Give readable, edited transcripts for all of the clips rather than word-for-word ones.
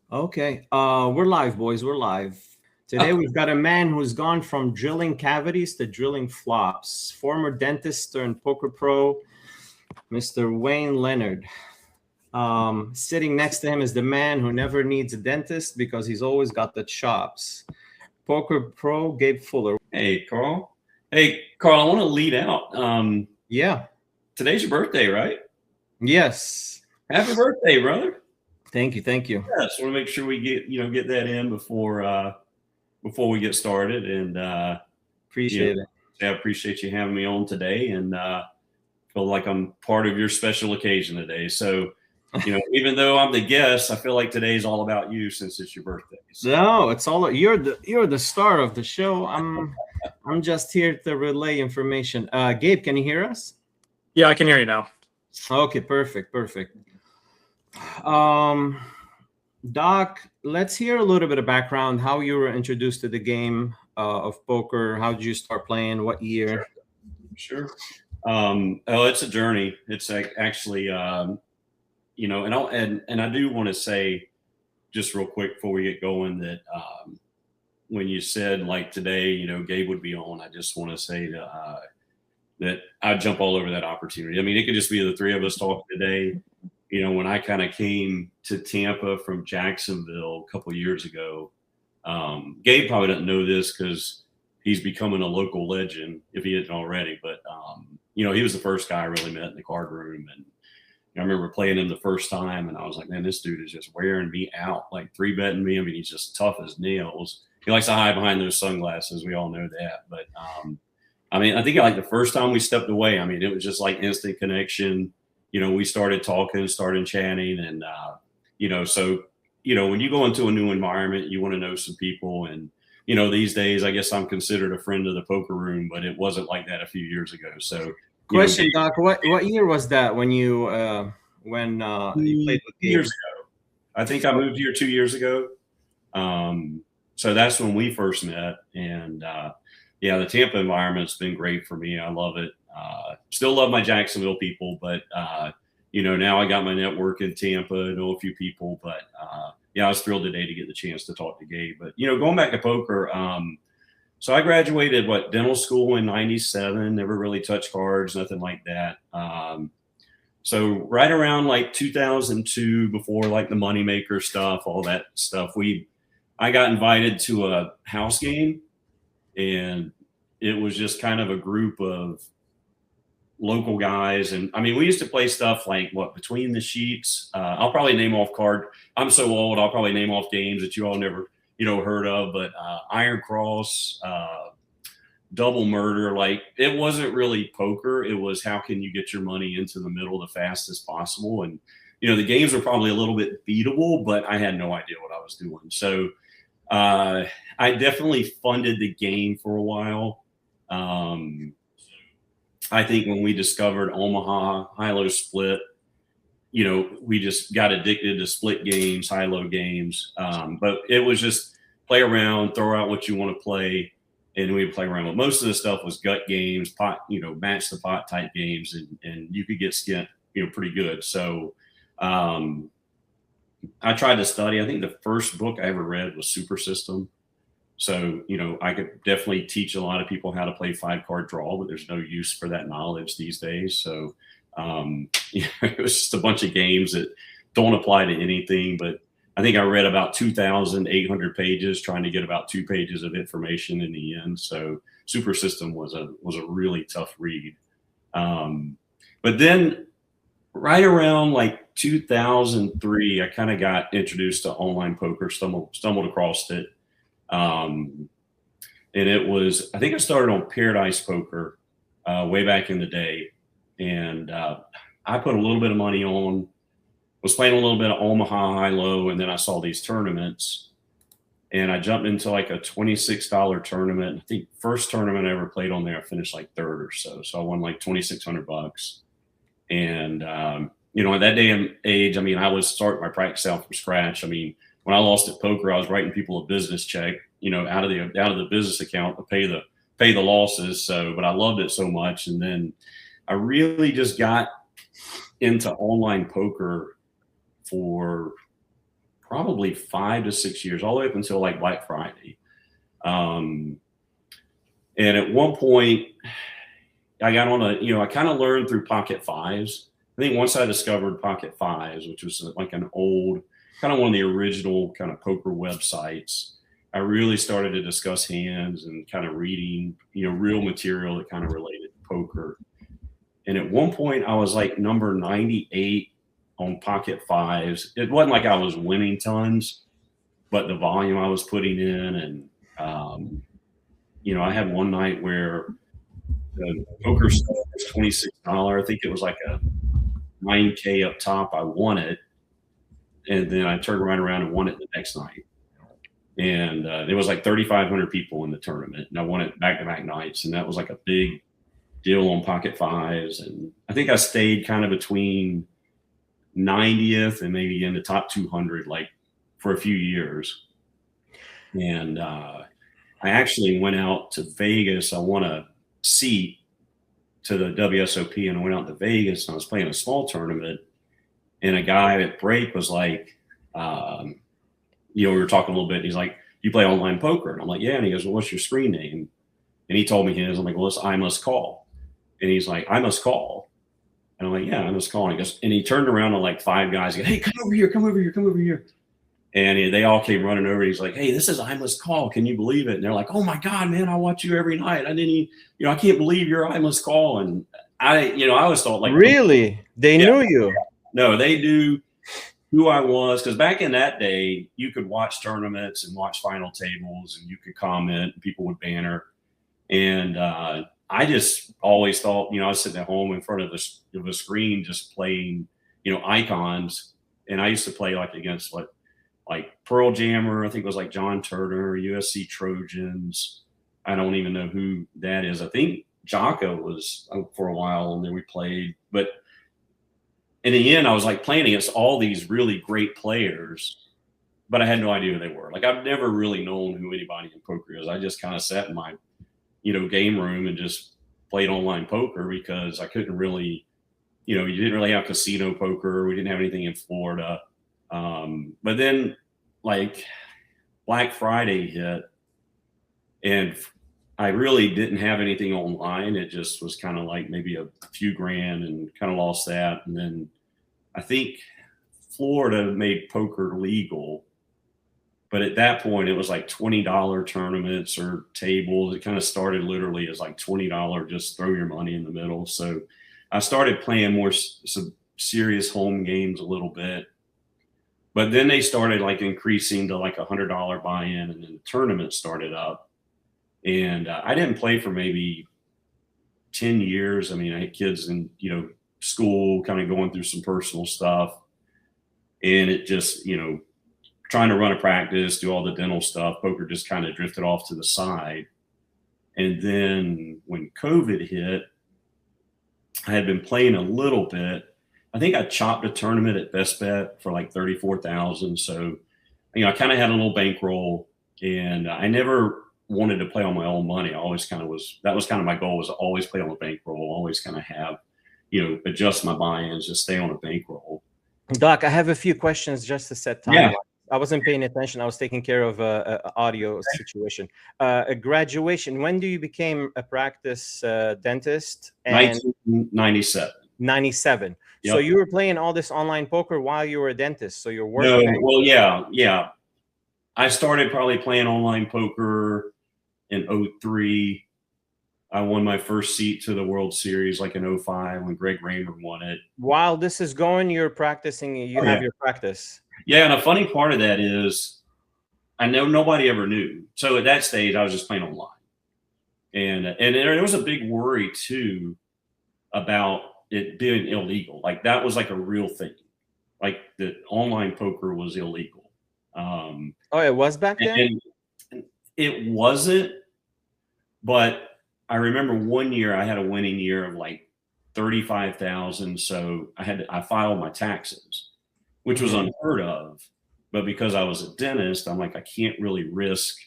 Okay. We're live, boys. We're live. Today we've got a man who's gone from drilling cavities to drilling flops. Former dentist turned poker pro, Mr. Wayne Leonard. Sitting next to him is the man who never needs a dentist because he's always got the chops. Poker pro Gabe Fuller. Hey, Carl. Hey, Carl, I want to lead out. Yeah. Today's your birthday, right? Yes. Happy birthday, brother. Thank you. Thank you. Yes, want to make sure we get that in before we get started. And Appreciate it. I appreciate you having me on today, and feel like I'm part of your special occasion today. So, even though I'm the guest, I feel like today's all about you since it's your birthday. So. No, it's all you're the star of the show. I'm just here to relay information. Gabe, can you hear us? Yeah, I can hear you now. Okay, perfect. Doc, let's hear a little bit of background, how you were introduced to the game of poker. How did you start playing? What year? Sure. It's a journey. It's actually, and I do want to say just real quick before we get going that when you said like today, Gabe would be on, I just want to say that I'd jump all over that opportunity. I mean, it could just be the three of us talking today. When I kind of came to Tampa from Jacksonville a couple of years ago, Gabe probably doesn't know this because he's becoming a local legend if he isn't already. But, he was the first guy I really met in the card room. And I remember playing him the first time and I was like, man, this dude is just wearing me out, like 3-betting me. I mean, he's just tough as nails. He likes to hide behind those sunglasses. We all know that. But, I think like the first time we stepped away, it was just like instant connection. We started talking, started chatting. And, when you go into a new environment, you want to know some people. And, these days, I guess I'm considered a friend of the poker room, but it wasn't like that a few years ago. So, Question, Doc, what year was that when you played with Gabe? years ago. I think I moved here 2 years ago. So that's when we first met. And, the Tampa environment's been great for me. I love it. Still love my Jacksonville people, but now I got my network in Tampa, know a few people, but I was thrilled today to get the chance to talk to Gabe. But going back to poker, so I graduated dental school in '97. Never really touched cards, nothing like that. So right around like 2002, before like the moneymaker stuff, all that stuff, I got invited to a house game, and it was just kind of a group of local guys. And we used to play stuff like Between the Sheets. I'll probably name off I'm so old, I'll probably name off games that you all never, heard of, but Iron Cross, Double Murder. Like, it wasn't really poker. It was how can you get your money into the middle the fastest possible. And, the games were probably a little bit beatable, but I had no idea what I was doing. So I definitely funded the game for a while. I think when we discovered Omaha high-low split, we just got addicted to split games, high-low games. But it was just play around, throw out what you want to play, and we'd play around. But most of the stuff was gut games, pot, match the pot type games, and you could get skint, pretty good. So I tried to study. I think the first book I ever read was Super System. So, I could definitely teach a lot of people how to play 5-card draw, but there's no use for that knowledge these days. So, it was just a bunch of games that don't apply to anything. But I think I read about 2,800 pages trying to get about 2 pages of information in the end. So Super System was a really tough read. But then right around like 2003, I kind of got introduced to online poker, stumbled across it. And it was, I think I started on Paradise Poker way back in the day. And I put a little bit of money on, was playing a little bit of Omaha high-low, and then I saw these tournaments. And I jumped into like a $26 tournament. I think first tournament I ever played on there, I finished like third or so. So I won like $2,600. And, at that day and age, I was starting my practice out from scratch. When I lost at poker, I was writing people a business check, out of the business account to pay the losses. So, but I loved it so much. And then I really just got into online poker for probably 5 to 6 years, all the way up until like Black Friday. And at one point, I got on I kind of learned through Pocket Fives. I think once I discovered Pocket Fives, which was like an old, kind of one of the original kind of poker websites, I really started to discuss hands and kind of reading, real material that kind of related to poker. And at one point, I was like number 98 on Pocket Fives. It wasn't like I was winning tons, but the volume I was putting in, and I had one night where the poker stuff was $26. I think it was like a 9K up top. I won it, and then I turned right around and won it the next night. And there was like 3,500 people in the tournament, and I won it back-to-back nights, and that was like a big deal on Pocket Fives. And I think I stayed kind of between 90th and maybe in the top 200 like for a few years. And I actually went out to Vegas. I won a seat to the WSOP, and I went out to Vegas, and I was playing a small tournament, and a guy at break was like, we were talking a little bit. He's like, "You play online poker?" And I'm like, "Yeah." And he goes, "Well, what's your screen name?" And he told me his. I'm like, "Well, it's I Must Call." And he's like, "I Must Call." And I'm like, "Yeah, I Must Call." And he goes, and he turned around to like 5 guys. He goes, "Hey, come over here, come over here, come over here." And they all came running over. He's like, "Hey, this is I Must Call. Can you believe it?" And they're like, "Oh my God, man, I watch you every night. I didn't, I can't believe you're I Must Call." And I always thought like, really, they knew you. No, they knew who I was, because back in that day, you could watch tournaments and watch final tables, and you could comment, and people would banner. And I just always thought, I was sitting at home in front of the screen, just playing, icons. And I used to play like against like Pearl Jammer. I think it was like John Turner, USC Trojans. I don't even know who that is. I think Jocko was for a while, and then we played. But in the end, I was like playing against all these really great players, but I had no idea who they were. Like, I've never really known who anybody in poker is. I just kind of sat in my, game room and just played online poker, because I couldn't really, you didn't really have casino poker. We didn't have anything in Florida. But then like Black Friday hit, and I really didn't have anything online. It just was kind of like maybe a few grand, and kind of lost that. And then I think Florida made poker legal, but at that point it was like $20 tournaments or tables. It kind of started literally as like $20, just throw your money in the middle. So I started playing some serious home games a little bit, but then they started like increasing to like $100 buy-in, and then the tournament started up. And I didn't play for maybe 10 years. I mean, I had kids in, school, kind of going through some personal stuff. And it just, trying to run a practice, do all the dental stuff, poker just kind of drifted off to the side. And then when COVID hit, I had been playing a little bit. I think I chopped a tournament at Best Bet for like 34,000. So, I kind of had a little bankroll, and I never wanted to play on my own money. I always kind of that was kind of my goal, was to always play on a bankroll, always kind of have, adjust my buy-ins, just stay on a bankroll. Doc, I have a few questions just to set time. Yeah. I wasn't paying attention. I was taking care of a audio situation. A graduation. When do you became a practice dentist? 1997. 97. Yep. So you were playing all this online poker while you were a dentist. So you're working. No, well, yeah. I started probably playing online poker in 2003. I won my first seat to the World Series like in 2005 when Greg Raymer won it. While this is going, you're practicing. You have your practice. Yeah, and a funny part of that is, I know nobody ever knew. So at that stage, I was just playing online, and there was a big worry too about it being illegal. Like, that was like a real thing. Like, that online poker was illegal. Oh, it was back then? And it wasn't, but I remember one year I had a winning year of like 35,000. So I filed my taxes, which was unheard of. But because I was a dentist, I'm like, I can't really risk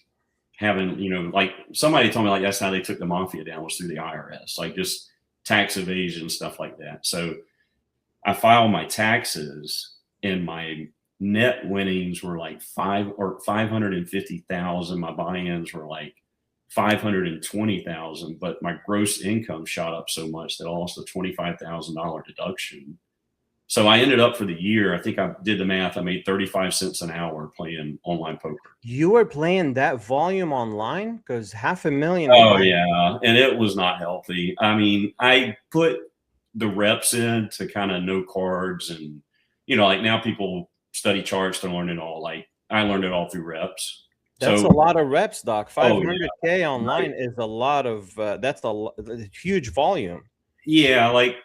having, like somebody told me like that's how they took the mafia down, was through the IRS, like just tax evasion, stuff like that. So I filed my taxes, and my net winnings were like 550,000. My buy-ins were like 520,000, but my gross income shot up so much that I lost a $25,000 deduction. So I ended up for the year, I think I did the math, I made 35 cents an hour playing online poker. You were playing that volume online? Because $500,000. Oh yeah, and it was not healthy. I mean, I put the reps in to kind of know cards, and like now people study charts to learn it all. Like I learned it all through reps. That's a lot of reps, Doc. 500K online right. is a lot of that's a huge volume. Yeah, like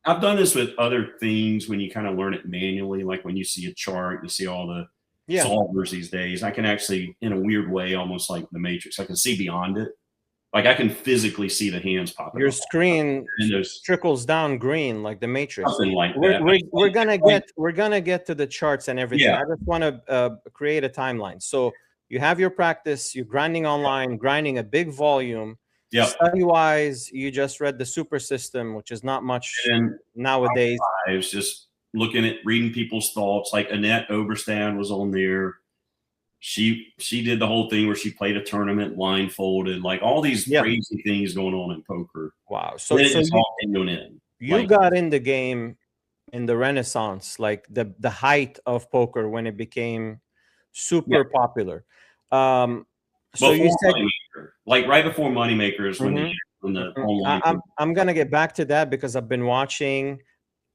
I've done this with other things when you kind of learn it manually, like when you see a chart, you see all the solvers these days. I can actually, in a weird way, almost like the Matrix, I can see beyond it. Like I can physically see the hands popping. Your screen trickles down green like the Matrix. Something like that. We're gonna get to the charts and everything. Yeah. I just want to create a timeline. So you have your practice, you're grinding online, grinding a big volume. Yeah. Study-wise, you just read the Super System, which is not much nowadays. I was just looking at reading people's thoughts. Like Annette Oberstad was on there. She did the whole thing where she played a tournament blindfolded, like all these crazy things going on in poker. Wow. So it's all in. You got in the game in the Renaissance, like the height of poker when it became super popular. So you said like right before Moneymaker is when the online. I'm gonna get back to that because I've been watching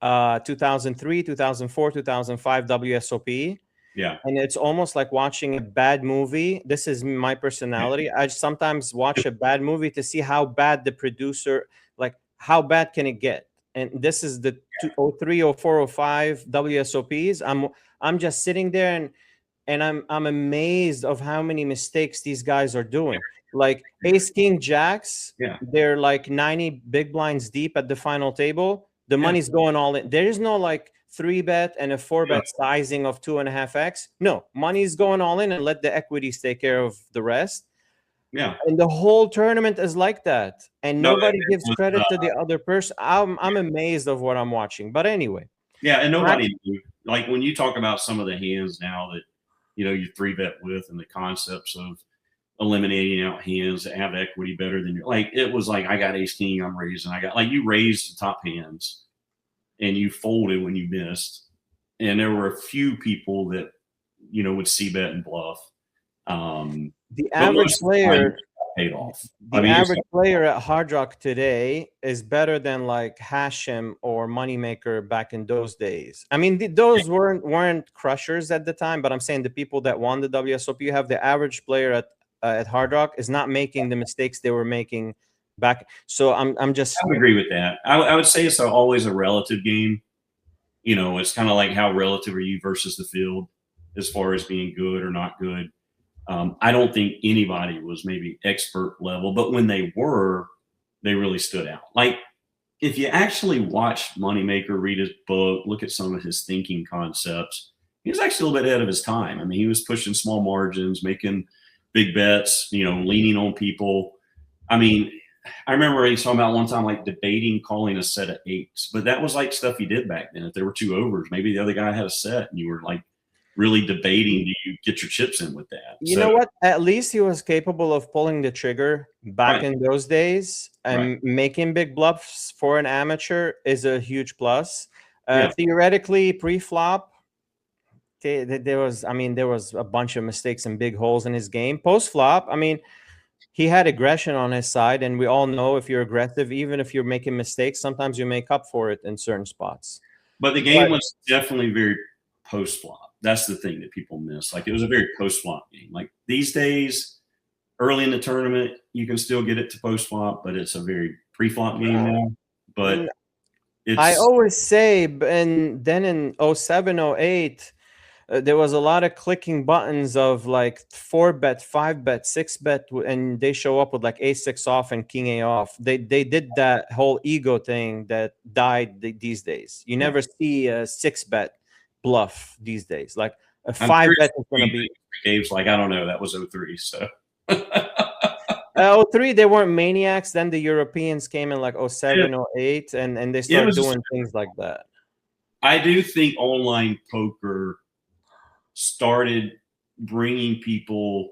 2003, 2004, 2005 WSOP. Yeah. And it's almost like watching a bad movie. This is my personality. I sometimes watch a bad movie to see how bad the producer, like how bad can it get? And this is the 03, 04, 05 WSOPs. I'm just sitting there and I'm amazed of how many mistakes these guys are doing. Like Ace King Jacks, they're like 90 big blinds deep at the final table. The money's going all in. There is no like 3-bet and a 4-bet sizing of 2.5x. No, money's going all in and let the equities take care of the rest. Yeah. And the whole tournament is like that. And nobody gives credit to the other person. I'm amazed of what I'm watching. But anyway. Yeah, and nobody, like when you talk about some of the hands now that, you 3-bet with and the concepts of eliminating out hands that have equity better than your, like, it was like, I got Ace King, I'm raising. I got, like, you raised the top hands and you folded when you missed. And there were a few people that, would c-bet and bluff. The average player paid off. The average player at Hard Rock today is better than like Hashem or Moneymaker back in those days. I mean, those weren't crushers at the time, but I'm saying the people that won the WSOP, you have the average player at Hard Rock is not making the mistakes they were making back. So I'm just. I would agree with that. I would say it's always a relative game. It's kind of like how relative are you versus the field as far as being good or not good. I don't think anybody was maybe expert level, but when they were, they really stood out. Like if you actually watch Moneymaker, read his book, look at some of his thinking concepts, he was actually a little bit ahead of his time. I mean, he was pushing small margins, making big bets, leaning on people. I mean, I remember he talking about one time, like debating calling a set of 8s, but that was like stuff he did back then. If there were 2 overs, maybe the other guy had a set and you were like, really debating, do you get your chips in with that? You know what? At least he was capable of pulling the trigger back in those days, and making big bluffs for an amateur is a huge plus. Theoretically, pre-flop, there was a bunch of mistakes and big holes in his game. Post-flop, I mean, he had aggression on his side, and we all know if you're aggressive, even if you're making mistakes, sometimes you make up for it in certain spots. But the game was definitely very post-flop. That's the thing that people miss. Like it was a very post-flop game. Like these days, early in the tournament, you can still get it to post-flop, but it's a very pre-flop game now. But I always say, and then in 07, 08, there was a lot of clicking buttons of like 4-bet, 5-bet, 6-bet, and they show up with like A6 off and King A off. They did that whole ego thing that died these days. You never see a 6-bet bluff these days. Like a 5-bet is going to be. Gabe's like, I don't know. That was 03. So 03, they weren't maniacs. Then the Europeans came in like 07, 08, and they started doing things like that. I do think online poker started bringing people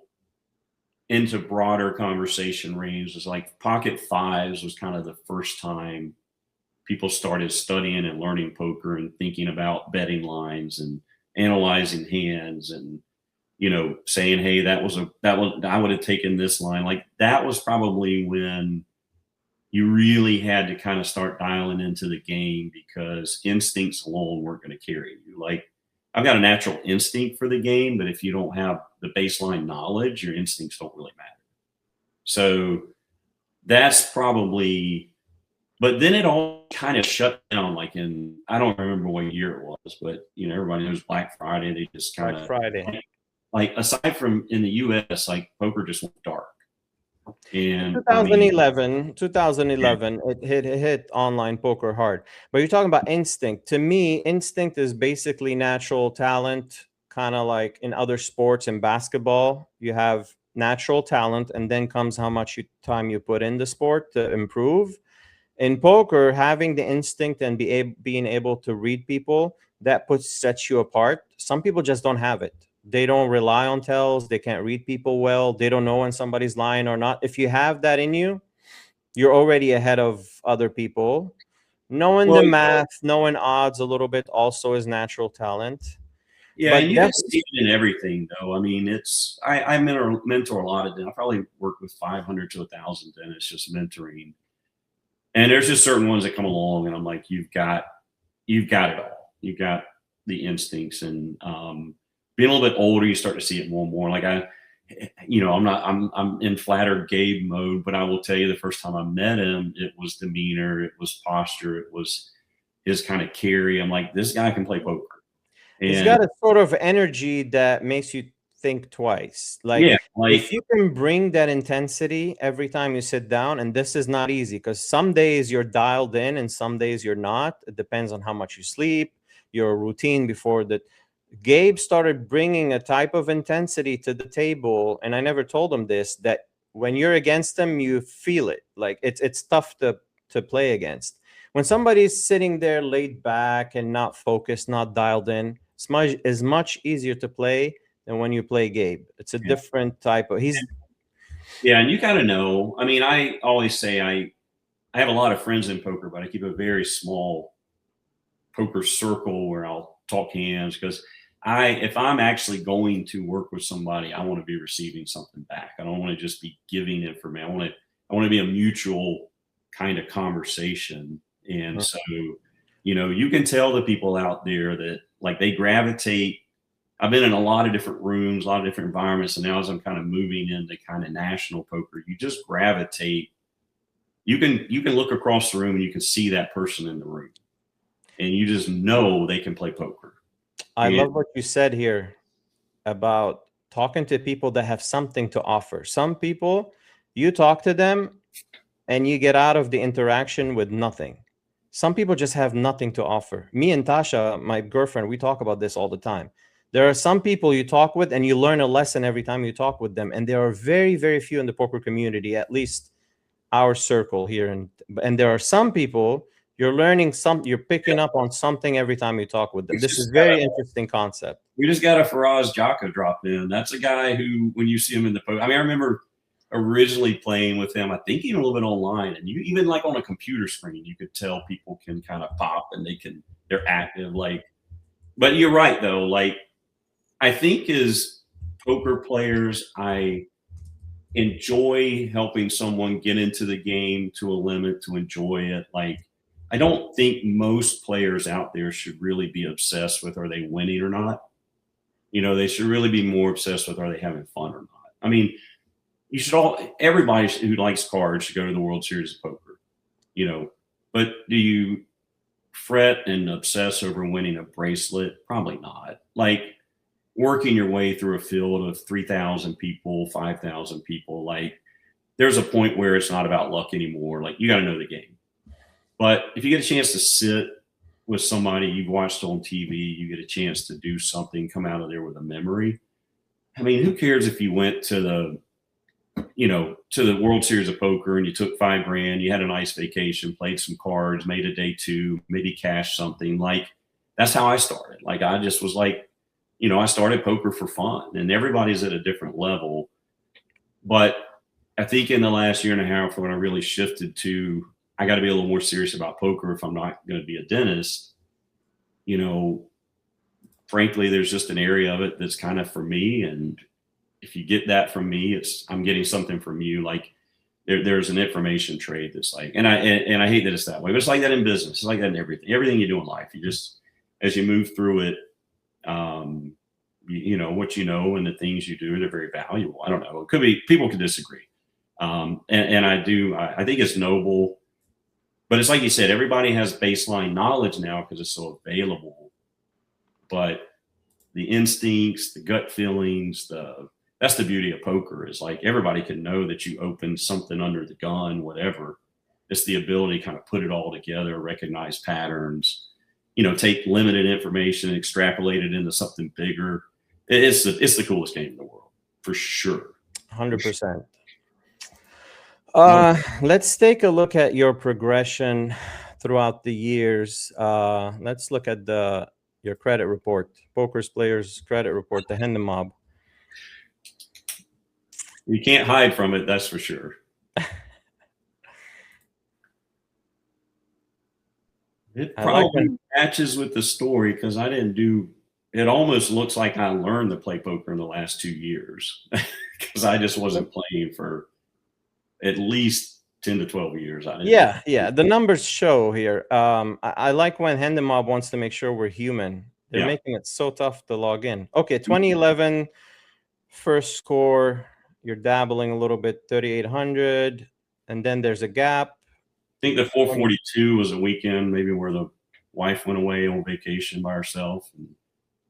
into broader conversation ranges. Like pocket fives was kind of the first time people started studying and learning poker and thinking about betting lines and analyzing hands and, you know, saying, hey, that was I would have taken this line. Like that was probably when you really had to kind of start dialing into the game, because instincts alone weren't going to carry you. Like I've got a natural instinct for the game, but if you don't have the baseline knowledge, your instincts don't really matter. So that's probably, but then it all kind of shut down. Like in, I don't remember what year it was, but you know, everybody knows Black Friday. They just kind of, Black Friday. like aside from in the US, like poker just went dark. And 2011, it hit online poker hard. But you're talking about instinct. To me, instinct is basically natural talent, kind of like in other sports. In basketball, you have natural talent, and then comes how much time you put in the sport to improve. In poker, having the instinct and being able to read people, that sets you apart. Some people just don't have it. They don't rely on tells. They can't read people well. They don't know when somebody's lying or not. If you have that in you, you're already ahead of other people. Knowing the math, knowing odds a little bit also is natural talent. Yeah, but and you can see it in everything, though. I mean, it's I mentor a lot of them. I probably work with 500 to 1,000 dentists just mentoring. And there's just certain ones that come along, and I'm like, you've got it all. You've got the instincts, and being a little bit older, you start to see it more and more. Like I'm in flatter Gabe mode, but I will tell you, the first time I met him, it was demeanor, it was posture, it was his kind of carry. I'm like, this guy can play poker. And he's got a sort of energy that makes you think twice. Like, yeah, if you can bring that intensity every time you sit down, and this is not easy because some days you're dialed in and some days you're not. It depends on how much you sleep, your routine before that. Gabe started bringing a type of intensity to the table, and I never told him this, that when you're against him, you feel it. Like it's tough to play against. When somebody's sitting there laid back and not focused, not dialed in, it's much easier to play than when you play Gabe. It's a different type of, and you kind of know. I mean, I always say I have a lot of friends in poker, but I keep a very small poker circle where I'll talk hands, because if I'm actually going to work with somebody, I want to be receiving something back. I don't want to just be giving information. I want to be a mutual kind of conversation. And so, you know, you can tell the people out there that like they gravitate. I've been in a lot of different rooms, a lot of different environments. And now as I'm kind of moving into kind of national poker, you just gravitate. You can look across the room and you can see that person in the room, and you just know they can play poker. I love what you said here about talking to people that have something to offer. Some people, you talk to them and you get out of the interaction with nothing. Some people just have nothing to offer. Me and Tasha, my girlfriend, we talk about this all the time. There are some people you talk with and you learn a lesson every time you talk with them. And there are very, very few in the poker community, at least our circle here. And there are some people you're learning you're picking up on something every time you talk with them. This is very interesting concept. We just got a Faraz Jaka drop in. That's a guy who, when you see him in the poker, I mean, I remember originally playing with him, I think even a little bit online, and you even like on a computer screen, you could tell people can kind of pop and they're active. Like, but you're right though. Like, I think as poker players, I enjoy helping someone get into the game to a limit, to enjoy it. Like, I don't think most players out there should really be obsessed with, are they winning or not? You know, they should really be more obsessed with, are they having fun or not? I mean, everybody who likes cards should go to the World Series of Poker, you know, but do you fret and obsess over winning a bracelet? Probably not. Like, working your way through a field of 3,000 people, 5,000 people, like, there's a point where it's not about luck anymore. Like, you got to know the game. But if you get a chance to sit with somebody you've watched on TV, you get a chance to do something, come out of there with a memory. I mean, who cares if you went to the World Series of Poker and you took $5,000, you had a nice vacation, played some cards, made a day two, maybe cashed something. Like, that's how I started. Like, I just was like, I started poker for fun, and everybody's at a different level. But I think in the last year and a half, when I really shifted to, I got to be a little more serious about poker if I'm not going to be a dentist, frankly, there's just an area of it that's kind of for me. And if you get that from me, I'm getting something from you. Like there's an information trade that's like, and I hate that it's that way, but it's like that in business. It's like that in everything you do in life. You just, as you move through it, what and the things you do, they're very valuable. I don't know. It could be, people could disagree. And I think it's noble, but it's like you said, everybody has baseline knowledge now because it's so available. But the instincts, the gut feelings, that's the beauty of poker, is like everybody can know that you opened something under the gun, whatever. It's the ability to kind of put it all together, recognize patterns, take limited information and extrapolate it into something bigger. It's the coolest game in the world, for sure. 100%. Let's take a look at your progression throughout the years. Let's look at your credit report, Poker's Players Credit Report, the Hendon Mob. You can't hide from it, that's for sure. It probably matches with the story because I didn't do. It almost looks like I learned to play poker in the last 2 years because I just wasn't playing for at least 10 to 12 years. Yeah. The numbers show here. I like when Hendon Mob wants to make sure we're human. They're making it so tough to log in. Okay, 2011, first score. You're dabbling a little bit, 3,800, and then there's a gap. I think the 442 was a weekend, maybe where the wife went away on vacation by herself, and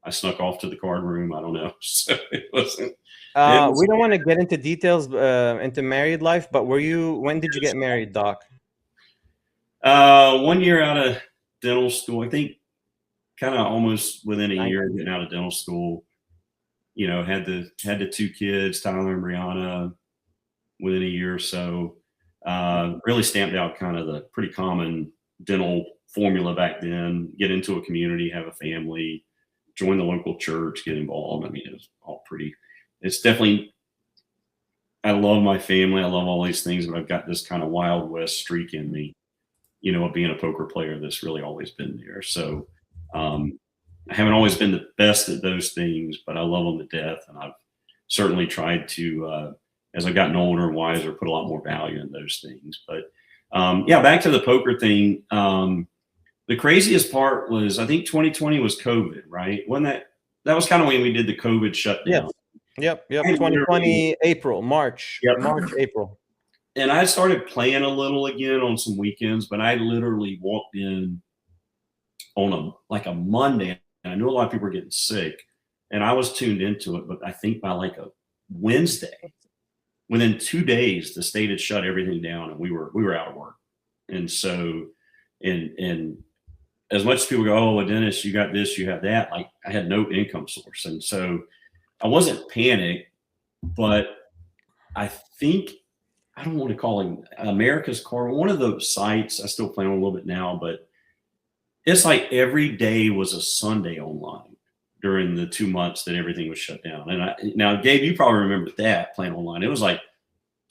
I snuck off to the card room. I don't know. So it wasn't. We don't want to get into details into married life, but when did you get married, Doc? 1 year out of dental school. I think kind of almost within a year of getting out of dental school. Had the 2 kids, Tyler and Brianna, within a year or so. Really stamped out kind of the pretty common dental formula back then. Get into a community, have a family, join the local church, get involved. I mean, it was all pretty. It's definitely, I love my family. I love all these things, but I've got this kind of Wild West streak in me, of being a poker player that's really always been there. So I haven't always been the best at those things, but I love them to death. And I've certainly tried to, as I've gotten older and wiser, put a lot more value in those things. But back to the poker thing. The craziest part was, I think 2020 was COVID, right? When that was kind of when we did the COVID shutdown. Yep. 2020, March, April. And I started playing a little again on some weekends, but I literally walked in on a Monday, and I knew a lot of people were getting sick, and I was tuned into it. But I think by like a Wednesday, within 2 days, the state had shut everything down, and we were out of work. And so, and as much as people go, "Oh, well, Dennis, you got this, you have that," like I had no income source, and so I wasn't panicked, but I think, I don't want to call it America's Card, one of those sites. I still play on a little bit now, but it's like every day was a Sunday online during the 2 months that everything was shut down. And now, Gabe, you probably remember that, playing online. It was like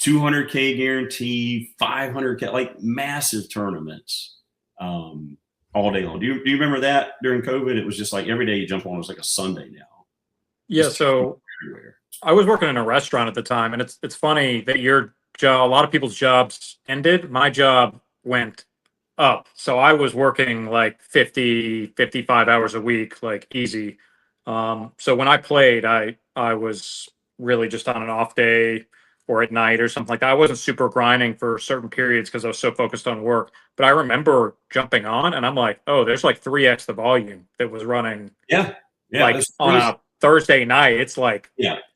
200K guarantee, 500K, like massive tournaments all day long. Do you remember that during COVID? It was just like every day you jump on, it was like a Sunday now. Yeah, so I was working in a restaurant at the time, and it's funny that your job, a lot of people's jobs ended. My job went up. So I was working like 50, 55 hours a week, like easy. So when I played, I was really just on an off day or at night or something like that. I wasn't super grinding for certain periods because I was so focused on work. But I remember jumping on, and I'm like, oh, there's like 3x the volume that was running. Yeah. Like on a Thursday night, it's like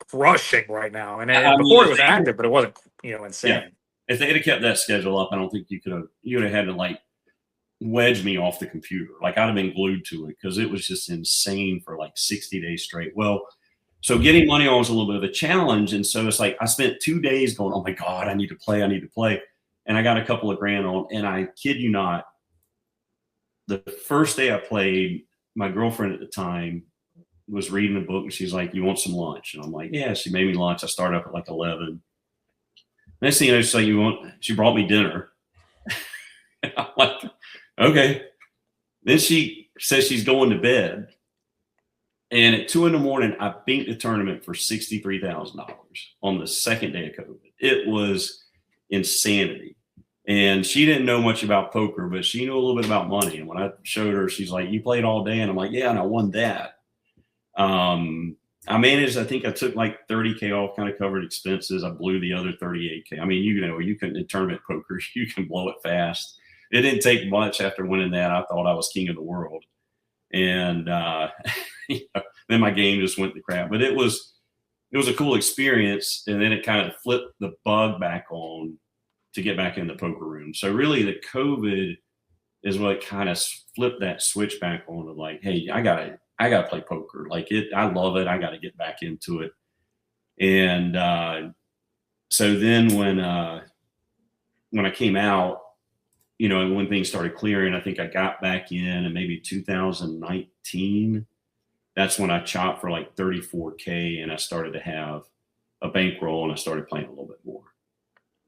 crushing right now. And before it was active, but it wasn't, insane. Yeah. If they had kept that schedule up, I don't think you would have had to like wedge me off the computer. Like I'd have been glued to it because it was just insane for like 60 days straight. Well, so getting money on was a little bit of a challenge. And so it's like I spent 2 days going, oh my God, I need to play. And I got a couple of grand on, and I kid you not, the first day I played, my girlfriend at the time, was reading a book, and she's like, "You want some lunch?" And I'm like, "Yeah." She made me lunch. I started up at like 11. Next thing you know, she's like, she brought me dinner. And I'm like, okay. Then she says she's going to bed. And at 2 a.m, I beat the tournament for $63,000 on the second day of COVID. It was insanity. And she didn't know much about poker, but she knew a little bit about money. And when I showed her, she's like, "You played all day?" And I'm like, "Yeah, and I won that." I managed, I think I took like 30K off, kind of covered expenses. I blew the other 38K. I mean, you can, in tournament poker, you can blow it fast. It didn't take much after winning that. I thought I was king of the world. And then my game just went to crap. But it was a cool experience. And then it kind of flipped the bug back on to get back in the poker room. So really the COVID is what kind of flipped that switch back on of like, hey, I gotta play poker. Like I love it. I got to get back into it. And so then when I came out, and when things started clearing, I think I got back in maybe 2019. That's when I chopped for like 34K, and I started to have a bankroll, and I started playing a little bit more.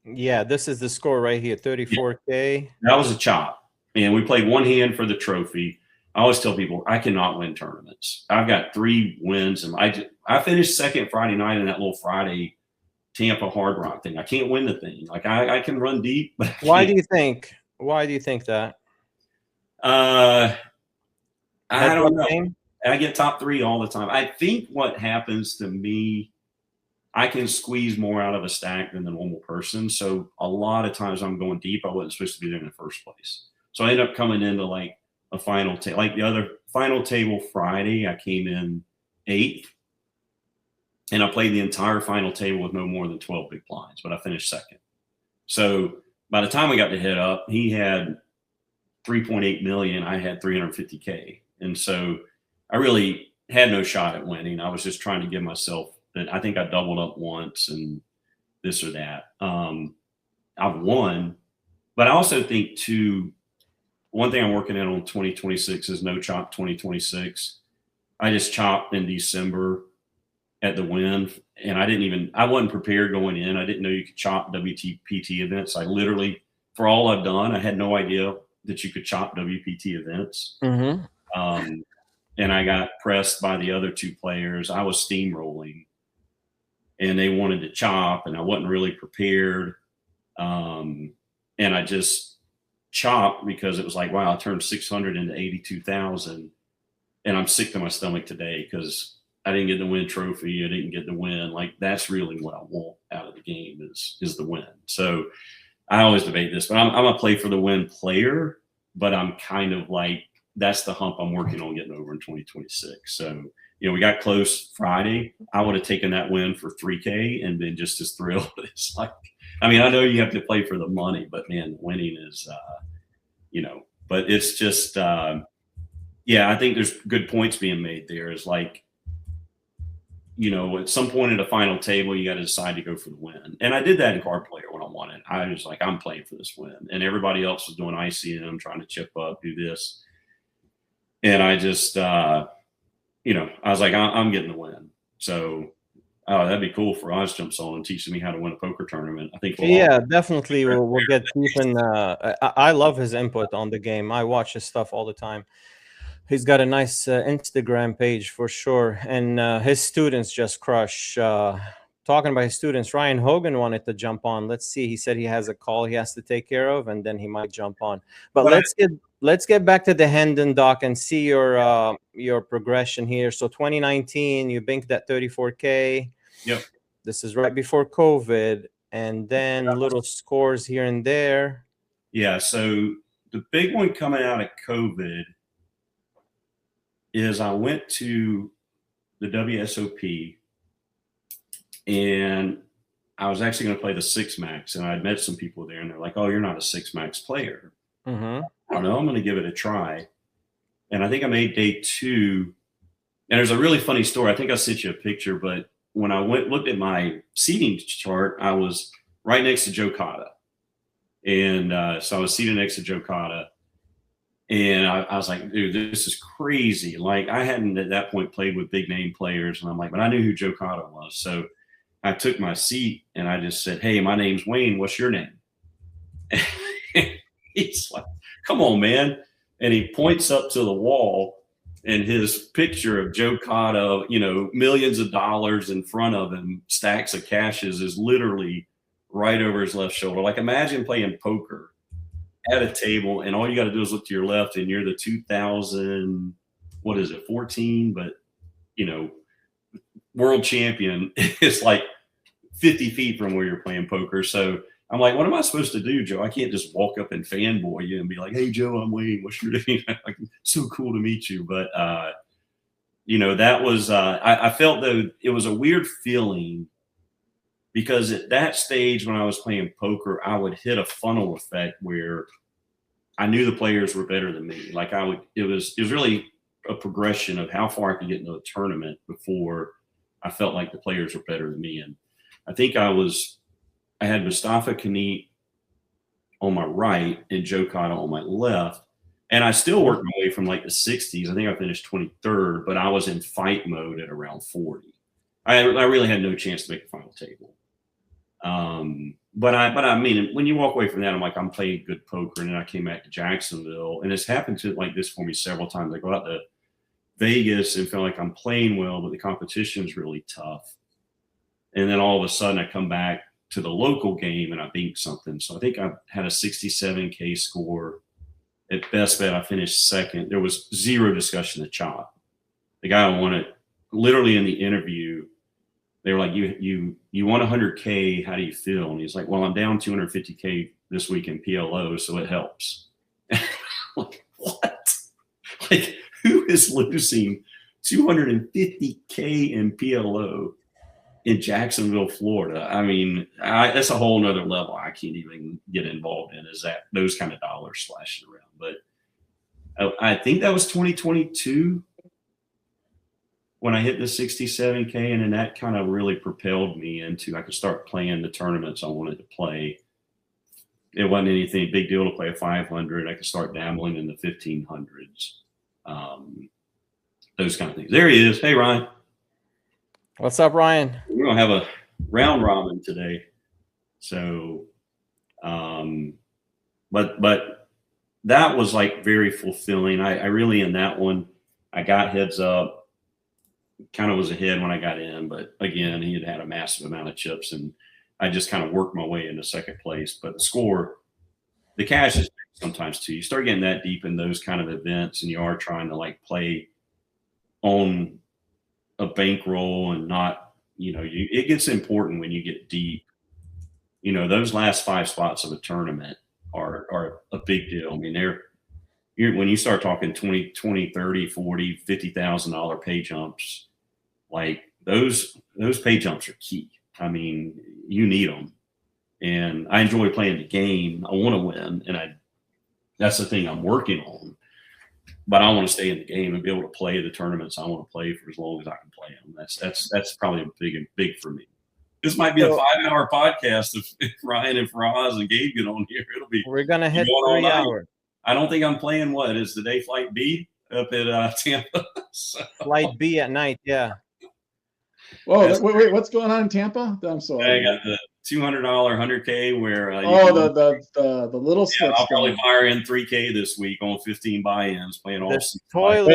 Yeah, this is the score right here, 34K. That was a chop, and we played one hand for the trophy. I always tell people I cannot win tournaments. I've got 3 wins, and I finished second Friday night in that little Friday Tampa Hard Rock thing. I can't win the thing. Like I can run deep, but Why do you think that? I don't know. Game? I get top 3 all the time. I think what happens to me, I can squeeze more out of a stack than the normal person. So a lot of times I'm going deep. I wasn't supposed to be there in the first place. So I end up coming into like a final table. Like the other final table Friday, I came in 8th. And I played the entire final table with no more than 12 big blinds, but I finished second. So by the time we got to head up, he had 3.8 million. I had 350K. And so I really had no shot at winning. I was just trying to give myself that. I think I doubled up once and this or that. I've won, but I also think too, one thing I'm working on 2026 is no chop 2026. I just chopped in December at the Win, and I wasn't prepared going in. I didn't know you could chop WPT events. I literally, for all I've done, I had no idea that you could chop WPT events. Mm-hmm. And I got pressed by the other 2 players. I was steamrolling, and they wanted to chop, and I wasn't really prepared. And I just chopped because it was like, wow, I turned 600 into 82,000, and I'm sick to my stomach today because I didn't get the win trophy. I didn't get the win. Like that's really what I want out of the game is the win. So I always debate this, but I'm a play for the win player, but I'm kind of like, that's the hump I'm working on getting over in 2026. So, we got close Friday. I would have taken that win for 3K and been just as thrilled. It's like, I mean, I know you have to play for the money, but man, winning is, but it's just, I think there's good points being made there. Is like, at some point at a final table, you got to decide to go for the win. And I did that in card player when I won it. I was like, I'm playing for this win. And everybody else was doing ICM, trying to chip up, do this. And I just, I was like, I'm getting the win. So, that'd be cool for Oz jumps on and teaches me how to win a poker tournament. I think. Definitely. We'll get deep in. I love his input on the game. I watch his stuff all the time. He's got a nice Instagram page for sure. And his students just crush. Talking about his students, Ryan Hogan wanted to jump on. Let's see. He said he has a call he has to take care of, and then he might jump on. But let's get back to the Hendon doc and see your progression here. So 2019, you banked that 34K. Yep. This is right before COVID, and then little scores here and there. Yeah. So the big one coming out of COVID is I went to the WSOP, and I was actually going to play the 6 max, and I'd met some people there, and they're like, "Oh, you're not a 6 max player." Mm-hmm. I don't know. I'm going to give it a try. And I think I made day 2. And there's a really funny story. I think I sent you a picture, but when I looked at my seating chart, I was right next to Joe Cotta. And so I was seated next to Joe Cotta. And I was like, dude, this is crazy. Like, I hadn't at that point played with big name players. And I'm like, but I knew who Joe Cotto was. So I took my seat and I just said, hey, my name's Wayne. What's your name? He's like, come on, man. And he points up to the wall, and his picture of Joe Cotto, you know, millions of dollars in front of him, stacks of cashes, is literally right over his left shoulder. Like, imagine playing poker at a table, and all you got to do is look to your left, and you're the 2000, what is it, 14, but, you know, world champion is like 50 feet from where you're playing poker. So I'm like, what am I supposed to do, Joe? I can't just walk up and fanboy you and be like, hey, Joe, I'm Wayne. What's your name? Like, so cool to meet you. But, you know, that was, I felt though it was a weird feeling, because at that stage when I was playing poker, I would hit a funnel effect where I knew the players were better than me. Like, it was really a progression of how far I could get into a tournament before I felt like the players were better than me. And I think I had Mustafa Khanit on my right and Joe Cotto on my left. And I still worked my way from like the 60s. I think I finished 23rd, but I was in fight mode at around 40. I really had no chance to make the final table. But I mean, when you walk away from that, I'm like, I'm playing good poker. And then I came back to Jacksonville, and it's happened to like this for me several times. I go out to Vegas and feel like I'm playing well, but the competition's really tough. And then all of a sudden I come back to the local game and I beat something. So I think I had a 67K score. At best bet, I finished second. There was zero discussion of chop. The guy won it literally in the interview. They were like, you won 100K. How do you feel? And he's like, well, I'm down 250K this week in PLO, so it helps. Like, what? Like, who is losing 250K in PLO in Jacksonville, Florida? I mean, that's a whole nother level I can't even get involved in, is that those kind of dollars slashing around. But I think that was 2022 when I hit the 67K, and then that kind of really propelled me into, I could start playing the tournaments I wanted to play. It wasn't anything big deal to play a 500. I could start dabbling in the 1500s. Those kind of things. There he is. Hey, Ryan. What's up, Ryan? We're going to have a round robin today. So, but that was like very fulfilling. I really, in that one, I got heads up. Kind of was ahead when I got in, but again, he had a massive amount of chips, and I just kind of worked my way into second place. But the score, the cash is sometimes too. You start getting that deep in those kind of events, and you are trying to like play on a bankroll and not, you know, it gets important when you get deep. You know, those last 5 spots of a tournament are a big deal. I mean, when you start talking 20, 30, 40, $50,000 pay jumps, like those pay jumps are key. I mean, you need them. And I enjoy playing the game. I want to win. And that's the thing I'm working on. But I want to stay in the game and be able to play the tournaments I want to play for as long as I can play them. That's probably big for me. This might be a 5-hour podcast if Ryan and Faraz and Gabe get on here. We're gonna hit 3 hours. I don't think I'm playing. What is the day flight B up at Tampa? So. Flight B at night, yeah. Whoa, wait, what's going on in Tampa? I'm sorry. I got the $200 100K where the little slips. I'll probably fire in 3K this week on 15 buy-ins playing all toilet.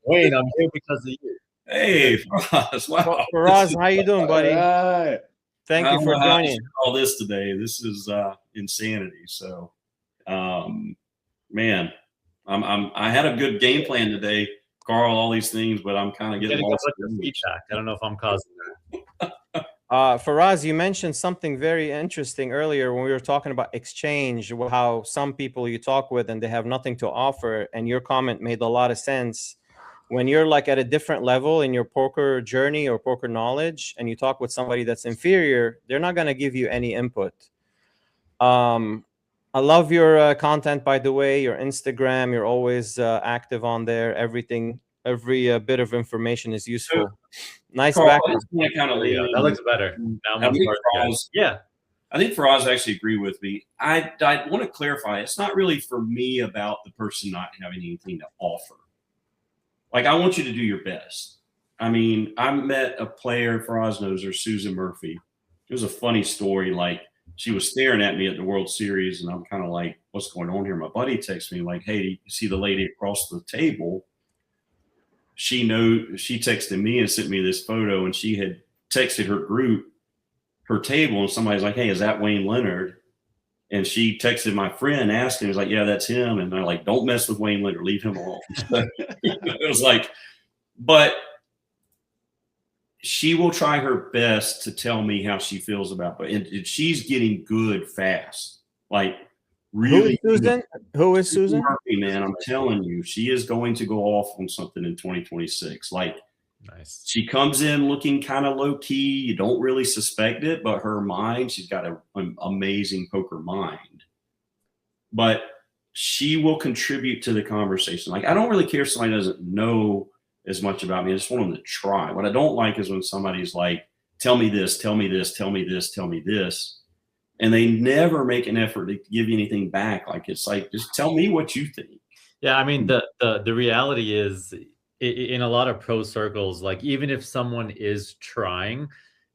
Wayne, I'm here because of you. Hey, Faraz, wow. Faraz, how you doing, buddy? Right. Thank you for joining. All this today. This is insanity. So, man, I had a good game plan today, Carl. All these things, but I'm kind of getting lost. Feedback. I don't know if I'm causing that. Faraz, you mentioned something very interesting earlier when we were talking about exchange, how some people you talk with and they have nothing to offer, and your comment made a lot of sense. When you're like at a different level in your poker journey or poker knowledge, and you talk with somebody that's inferior, they're not going to give you any input. I love your content, by the way, your Instagram. You're always active on there. Every bit of information is useful. Nice Carl, background. Kind of that looks better. Now I'm yeah. I think Faraz actually agree with me. I want to clarify. It's not really for me about the person not having anything to offer. Like, I want you to do your best. I mean, I met a player, Faraz knows her, Susan Murphy. It was a funny story. Like, she was staring at me at the World Series, and I'm kind of like, what's going on here? My buddy texts me like, hey, you see the lady across the table? She texted me and sent me this photo, and she had texted her group, her table, and somebody's like, hey, is that Wayne Leonard? And she texted my friend, asking, was like, yeah, that's him. And they're like, don't mess with Wayne Leonard, leave him alone. It was like, but she will try her best to tell me how she feels about it. And she's getting good fast. Like, really. Who is Susan? Who is Susan? Murphy, man, I'm telling you, she is going to go off on something in 2026. Like, Nice. she comes in looking kind of low key. You don't really suspect it, but her mind, she's got an amazing poker mind. But she will contribute to the conversation. Like, I don't really care if somebody doesn't know as much about me. I just want them to try. What I don't like is when somebody's like, tell me this, tell me this, tell me this, tell me this. And they never make an effort to give you anything back. Like, it's like, just tell me what you think. Yeah, I mean, the reality is, in a lot of pro circles, like, even if someone is trying,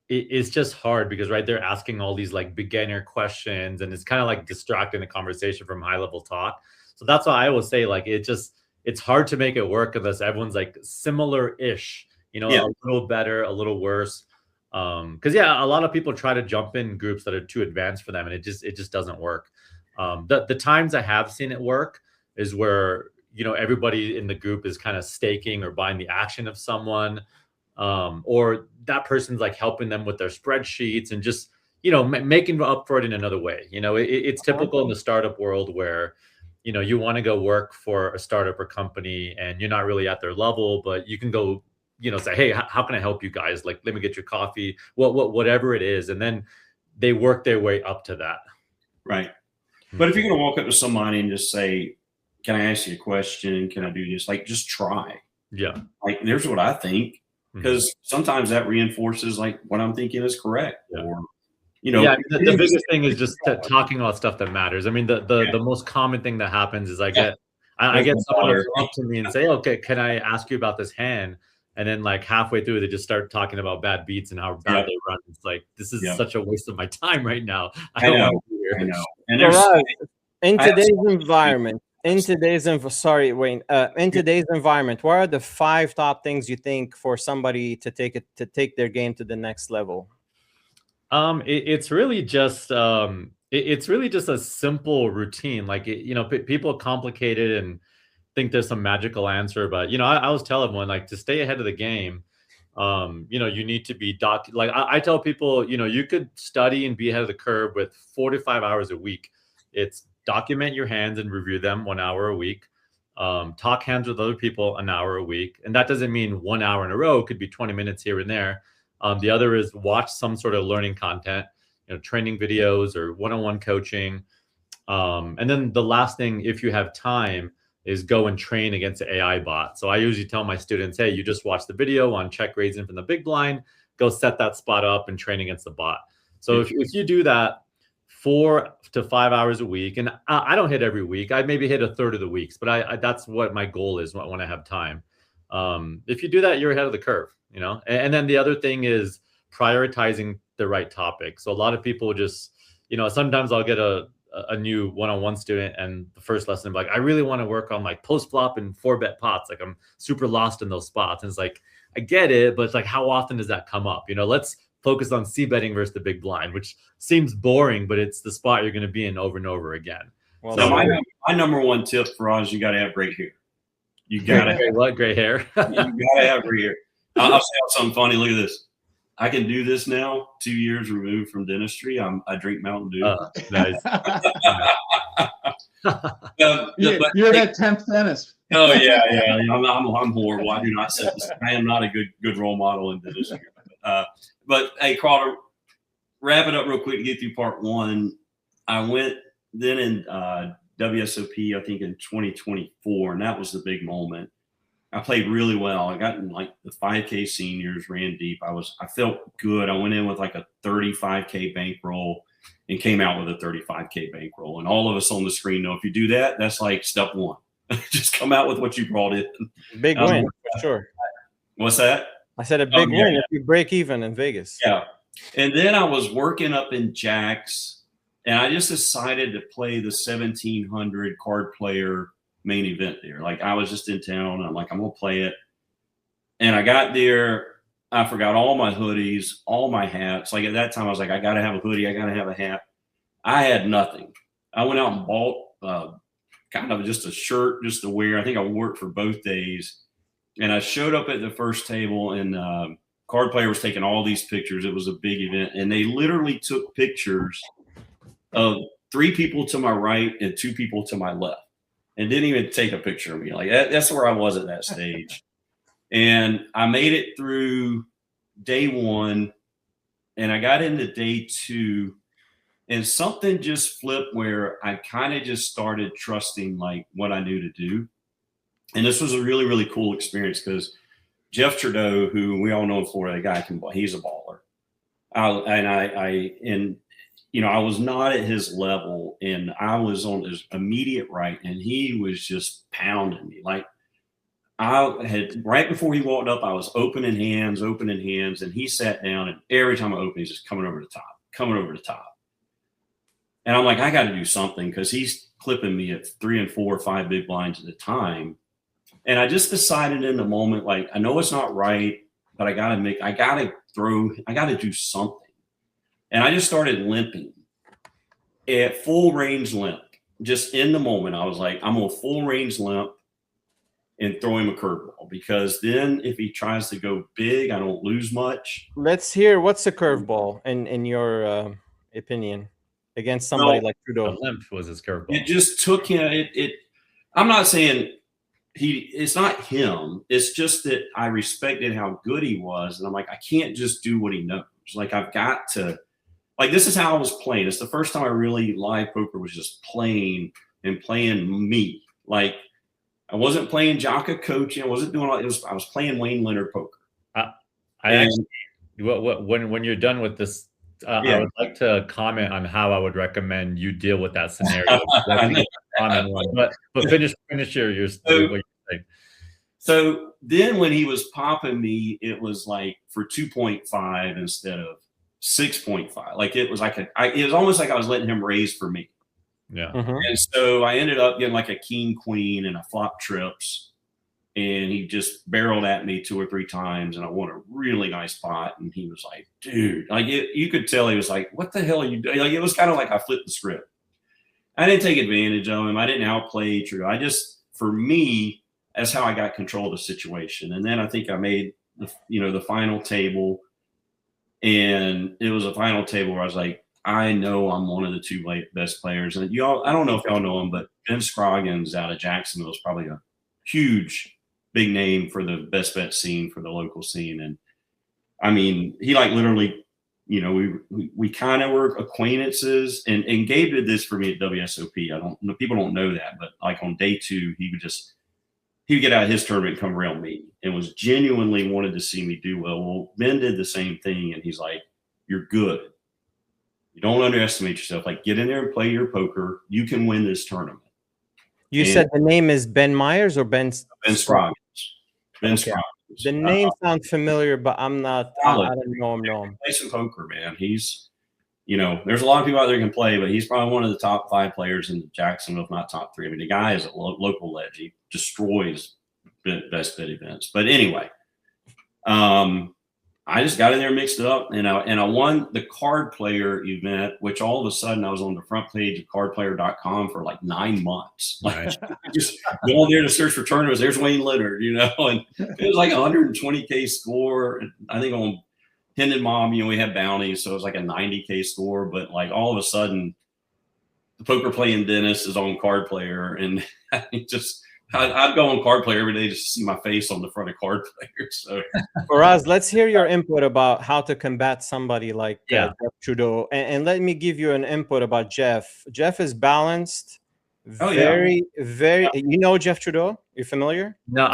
it's just hard because, right, they're asking all these like beginner questions, and it's kind of like distracting the conversation from high level talk. So that's why I always say, like, it's hard to make it work unless everyone's like similar-ish, you know, a little better, a little worse. Because a lot of people try to jump in groups that are too advanced for them, and it just doesn't work. The times I have seen it work is where, you know, everybody in the group is kind of staking or buying the action of someone, or that person's like helping them with their spreadsheets and just, you know, making up for it in another way. You know, it's typical in the startup world where, you know, you want to go work for a startup or company and you're not really at their level, but you can go, you know, say, hey, how can I help you guys? Like, let me get your coffee, whatever it is. And then they work their way up to that. Right. But if you're going to walk up to somebody and just say, can I ask you a question? Can I do this? Like, just try. Yeah. Like, there's what I think, because sometimes that reinforces like what I'm thinking is correct. Yeah. Or, you know, the biggest thing is just talking about stuff that matters. I mean, the most common thing that happens is I get someone to come up to me and say, okay, can I ask you about this hand? And then like halfway through, they just start talking about bad beats and how bad they run. It's like, this is such a waste of my time right now. I know. And in today's environment, in today's environment, what are the 5 top things you think for somebody to take their game to the next level? It's really just a simple routine. Like, you know, people complicate it and think there's some magical answer, but, you know, I always tell everyone, like, to stay ahead of the game, you know, you need to be like I tell people, you know, you could study and be ahead of the curve with 4 to 5 hours a week. It's document your hands and review them 1 hour a week. Talk hands with other people an hour a week. And that doesn't mean 1 hour in a row. It could be 20 minutes here and there. The other is watch some sort of learning content, you know, training videos or one-on-one coaching. And then the last thing, if you have time, is go and train against the AI bot. So I usually tell my students, hey, you just watch the video on check raising from the big blind, go set that spot up and train against the bot. So if you do that 4 to 5 hours a week, and I don't hit every week, I maybe hit a third of the weeks, but that's what my goal is when I have time. If you do that, you're ahead of the curve, you know? And then the other thing is prioritizing the right topic. So a lot of people just, you know, sometimes I'll get a new one-on-one student and the first lesson, like, I really want to work on like post flop and 4-bet pots. Like, I'm super lost in those spots. And it's like, I get it, but it's like, how often does that come up? You know, let's focus on c-betting versus the big blind, which seems boring, but it's the spot you're going to be in over and over again. Well, so my number one tip for us, you got to have great hair. You got to have gray hair. You got to have great hair. I'll say something funny. Look at this. I can do this now, 2 years removed from dentistry. I drink Mountain Dew. Nice. You're that 10th dentist. Oh yeah. I'm horrible. I do not set this. I am not a good role model in dentistry. But hey, Carter, wrap it up real quick to get through part 1. I went then in WSOP, I think in 2024, and that was the big moment. I played really well. I got in like the 5K seniors, ran deep. I felt good. I went in with like a 35K bankroll. and came out with a 35K bankroll. And all of us on the screen know if you do that, that's like step one. Just come out with what you brought in. Big win, for sure. What's that? I said a big yeah, win if you break even in Vegas. Yeah. And then I was working up in Jack's, and I just decided to play the 1700 card player main event there. Like, I was just in town, and I'm like, I'm going to play it. And I got there. I forgot all my hoodies, all my hats. Like, at that time, I was like, I got to have a hoodie. I got to have a hat. I had nothing. I went out and bought kind of just a shirt just to wear. I think I wore it for both days. And I showed up at the first table, and card player was taking all these pictures. It was a big event. And they literally took pictures of 3 people to my right and 2 people to my left, and didn't even take a picture of me. Like, that's where I was at that stage. And I made it through day 1, and I got into day 2, and something just flipped where I kind of just started trusting like what I knew to do. And this was a really, really cool experience because Jeff Trudeau, who we all know in Florida, the guy he's a baller. And you know, I was not at his level, and I was on his immediate right, and he was just pounding me. Like, I had, right before he walked up, I was opening hands, and he sat down, and every time I opened, he's just coming over the top. And I'm like, I got to do something, because he's clipping me at 3 and 4 or 5 big blinds at a time. And I just decided in the moment, like, I know it's not right, but I got to do something. And I just started limping at full range limp. Just in the moment, I was like, I'm on full range limp and throw him a curveball, because then if he tries to go big, I don't lose much. Let's hear, what's a curveball in your opinion against somebody like Trudeau? The limp was his curveball. It just took him. I'm not saying it's not him. It's just that I respected how good he was, and I'm like, I can't just do what he knows. Like, I've got to. Like, this is how I was playing. It's the first time I really live poker was just playing me. Like, I wasn't playing Jocka coaching. I wasn't doing all. I was playing Wayne Leonard poker. When you're done with this, I would like to comment on how I would recommend you deal with that scenario. But finish your what you're saying. So then, when he was popping me, it was like for 2.5 instead of 6.5. Like, it was like it was almost like I was letting him raise for me. Yeah. Mm-hmm. And so I ended up getting like a king queen and a flop trips, and he just barreled at me 2 or 3 times, and I won a really nice pot. And he was like, dude, like, you could tell he was like, what the hell are you doing? Like, it was kind of like I flipped the script. I didn't take advantage of him. I didn't outplay Trudeau. For me, that's how I got control of the situation. And then I think I made the final table, and it was a final table where I was like, I know I'm one of the 2 best players. And I don't know if y'all know him, but Ben Scroggins out of Jacksonville is probably a huge, big name for the best bet scene, for the local scene. And I mean, he like literally, we kind of were acquaintances, and Gabe did this for me at WSOP. People don't know that, but like on day 2, he would get out of his tournament and come around me, and was genuinely wanted to see me do well. Well, Ben did the same thing, and he's like, you're good. You don't underestimate yourself. Like, get in there and play your poker. You can win this tournament. You said the name is Ben Myers or Ben Scroggins. Ben Scroggins. The name sounds familiar, but I'm not. I don't know him. Play some poker, man. He's, there's a lot of people out there who can play, but he's probably one of the top 5 players in Jacksonville, if not top 3. I mean, the guy is a local ledge. He destroys best bet events. But anyway, I just got in there, mixed it up, and I won the card player event, which all of a sudden I was on the front page of cardplayer.com for like 9 months. Like, just going there to search for tournaments. There's Wayne Leonard, and it was like 120K score. I think on Hendon Mom, we had bounties, so it was like a 90K score. But like, all of a sudden, the poker playing Dennis is on card player, and I'd go on card player every day just to see my face on the front of card player. So, Faraz, let's hear your input about how to combat somebody like Jeff Trudeau, and let me give you an input about Jeff. Jeff is balanced, very. You know Jeff Trudeau? You familiar? No,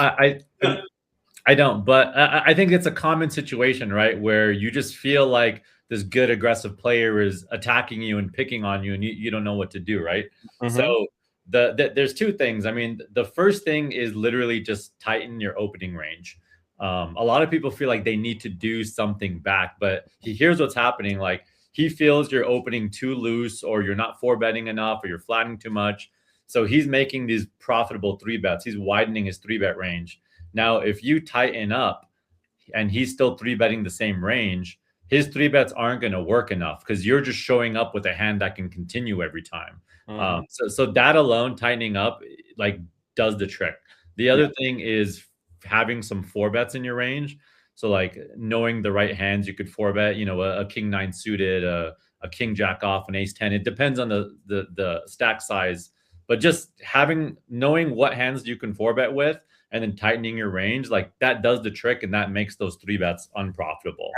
I don't, but I think it's a common situation, right, where you just feel like this good aggressive player is attacking you and picking on you, and you don't know what to do, right? So there's two things. I mean, the first thing is literally just tighten your opening range. A lot of people feel like they need to do something back, but here's what's happening. Like, he feels you're opening too loose, or you're not 4-betting enough, or you're flattening too much. So he's making these profitable 3-bets. He's widening his 3-bet range. Now, if you tighten up and he's still 3-betting the same range, his 3-bets aren't going to work enough because you're just showing up with a hand that can continue every time. So that alone, tightening up, like, does the trick. The other thing is having some 4-bets in your range. So, like, knowing the right hands you could 4-bet, you know, a king 9 suited, a king jack off, an ace 10. It depends on the stack size, but just knowing what hands you can 4-bet with and then tightening your range, like, that does the trick, and that makes those 3-bets unprofitable.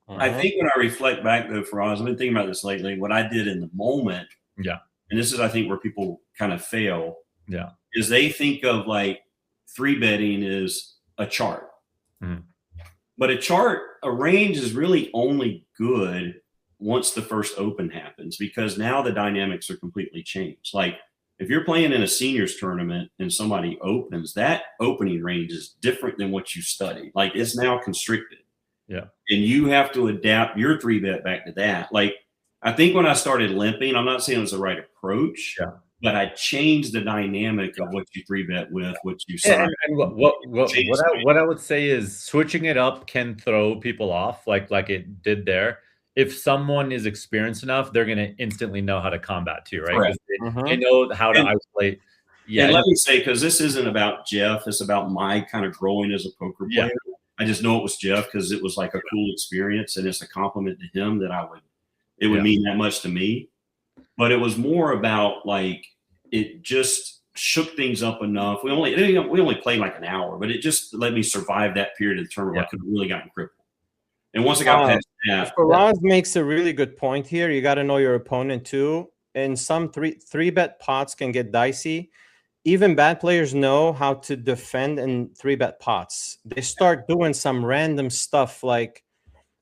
I think when I reflect back, though, Faraz, I've been thinking about this lately, what I did in the moment, and this is, I think, where people kind of fail, is they think of, like, 3-betting is a chart. But a range is really only good once the first open happens, because now the dynamics are completely changed. Like, if you're playing in a seniors tournament and somebody opens, that opening range is different than what you studied. Like, it's now constricted. And you have to adapt your 3-bet back to that. Like, I think when I started limping, I'm not saying it was the right approach, but I changed the dynamic of what you 3-bet with, what you saw. And what I would say is switching it up can throw people off, like it did there. If someone is experienced enough, they're going to instantly know how to combat too, right? They know how to isolate. And let me say, because this isn't about Jeff, it's about my kind of growing as a poker player. I just know it was Jeff because it was like a cool experience, and it's a compliment to him that it would mean that much to me. But it was more about, like, it just shook things up enough. We only played like an hour, but it just let me survive that period of the tournament where I could have really gotten crippled. And once I got past that, Faraz makes a really good point here. You got to know your opponent too. And some 3-bet pots can get dicey. Even bad players know how to defend in 3-bet pots. They start doing some random stuff. Like,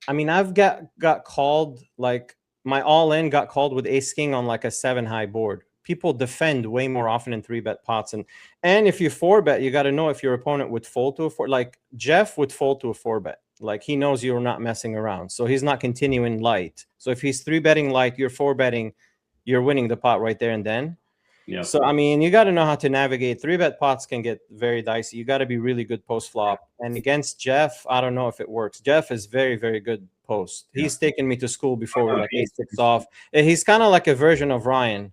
I mean, I've got called, like, my all-in got called with ace king on like a 7-high board. People defend way more often in 3-bet pots. And if you 4-bet, you got to know if your opponent would fold to a 4. Like, Jeff would fold to a 4-bet. Like, he knows you're not messing around. So he's not continuing light. So if he's 3-betting light, you're 4-betting, you're winning the pot right there and then. So, I mean, you got to know how to navigate. 3-bet pots can get very dicey. You got to be really good post-flop. And against Jeff, I don't know if it works. Jeff is very, very good post. He's taken me to school before with like ace-6 off. He's kind of like a version of Ryan.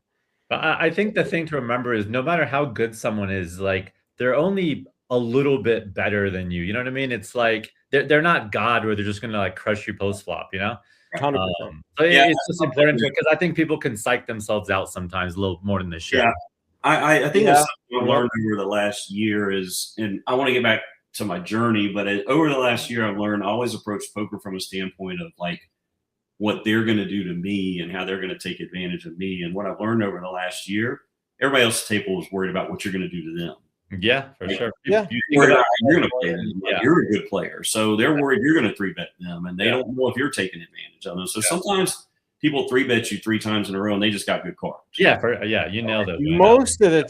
But I think the thing to remember is no matter how good someone is, like, they're only a little bit better than you. You know what I mean? It's like they're not God where they're just going to, like, crush you post-flop, you know? 100%. So it's just important because I think people can psych themselves out sometimes a little more than they should. I think that's something I've learned over the last year is, and I want to get back to my journey, but over the last year, I've learned I always approach poker from a standpoint of, like, what they're going to do to me and how they're going to take advantage of me. And what I've learned over the last year, everybody else at the table is worried about what you're going to do to them. Yeah, for sure. You're going to play them. Like, you're a good player. So they're worried you're going to 3-bet them, and they don't know if you're taking advantage of them. So sometimes people 3-bet you 3 times in a row, and they just got good cards. You nailed it. Most of the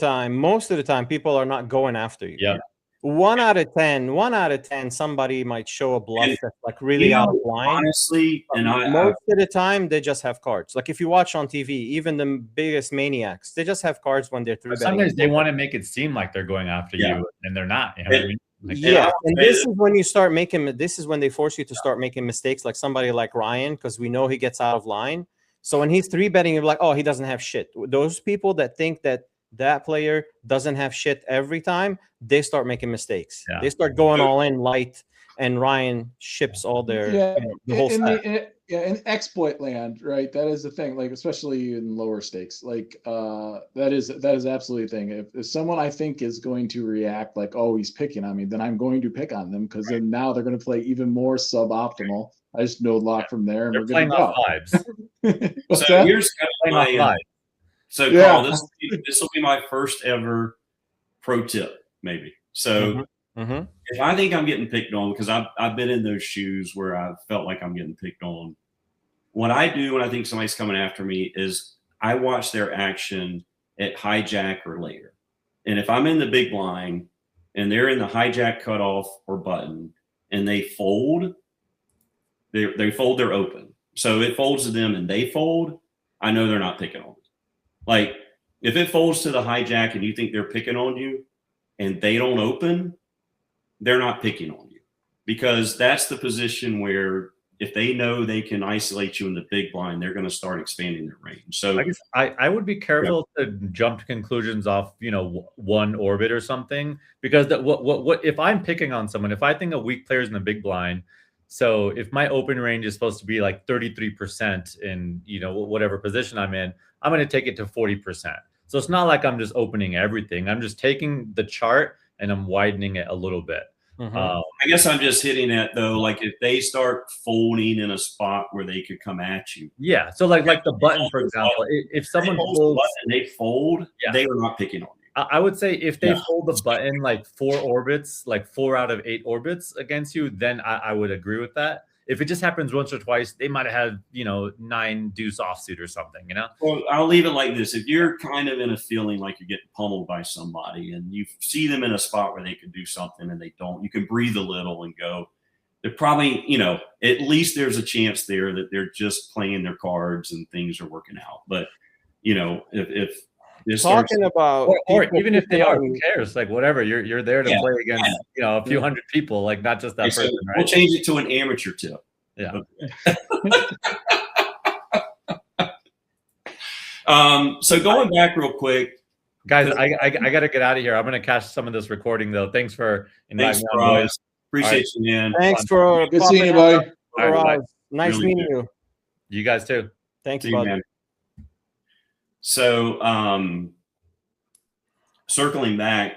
time, people are not going after you. 1 out of 10, somebody might show a bluff that's like really out of line. Honestly, most of the time they just have cards. Like, if you watch on TV, even the biggest maniacs, they just have cards when they're 3-betting. Sometimes they want to make it seem like they're going after you, and they're not. You know what I mean? Like, and this is when you start making. This is when they force you to start making mistakes, like somebody like Ryan, because we know he gets out of line. So when he's 3-betting, you're like, oh, he doesn't have shit. Those people that think that player doesn't have shit every time, they start making mistakes. They start going all in light, and Ryan ships all their the whole in exploit land, right? That is the thing, like, especially in lower stakes, like that is absolutely a thing. If someone I think is going to react like, oh, he's picking on me, then I'm going to pick on them, because then now they're going to play even more suboptimal. I just no lock from there, and they're we're going to go. Vibes. So here's kind of my So, Carl, this will be my first ever pro tip, maybe. So, if I think I'm getting picked on, because I've been in those shoes where I felt like I'm getting picked on, what I do when I think somebody's coming after me is I watch their action at hijack or later. And if I'm in the big blind and they're in the hijack, cutoff, or button, and they fold, they fold, they're open. So it folds to them and they fold, I know they're not picking on me. Like if it folds to the hijack and you think they're picking on you and they don't open, they're not picking on you, because that's the position where if they know they can isolate you in the big blind, they're going to start expanding their range. So I guess I would be careful to jump to conclusions off, one orbit or something, because what if I'm picking on someone, if I think a weak player is in the big blind, so if my open range is supposed to be like 33% in, whatever position I'm in, I'm going to take it to 40%. So it's not like I'm just opening everything. I'm just taking the chart and I'm widening it a little bit. I guess I'm just hitting it though, like if they start folding in a spot where they could come at you. Yeah. So like the button, for example, if someone folds and they fold, they are not picking on you. I would say if they fold the button like 4 orbits, like 4 out of 8 orbits against you, then I would agree with that. If it just happens once or twice, they might have had, 9 deuce offsuit or something, Well, I'll leave it like this. If you're kind of in a feeling like you're getting pummeled by somebody and you see them in a spot where they can do something and they don't, you can breathe a little and go, they're probably, at least there's a chance there that they're just playing their cards and things are working out. But, if this Talking about or even if they are, who cares? Like whatever, you're there to play against a few hundred people, like not just that person. Right? We'll change it to an amateur tip. Yeah. So going back real quick, guys, I got to get out of here. I'm gonna catch some of this recording though. Thanks for inviting me on, boys. Appreciate you, man. Thanks for good seeing you, buddy. Nice Really meeting good. you. You guys too. Thanks, See you, bud. man. So, circling back,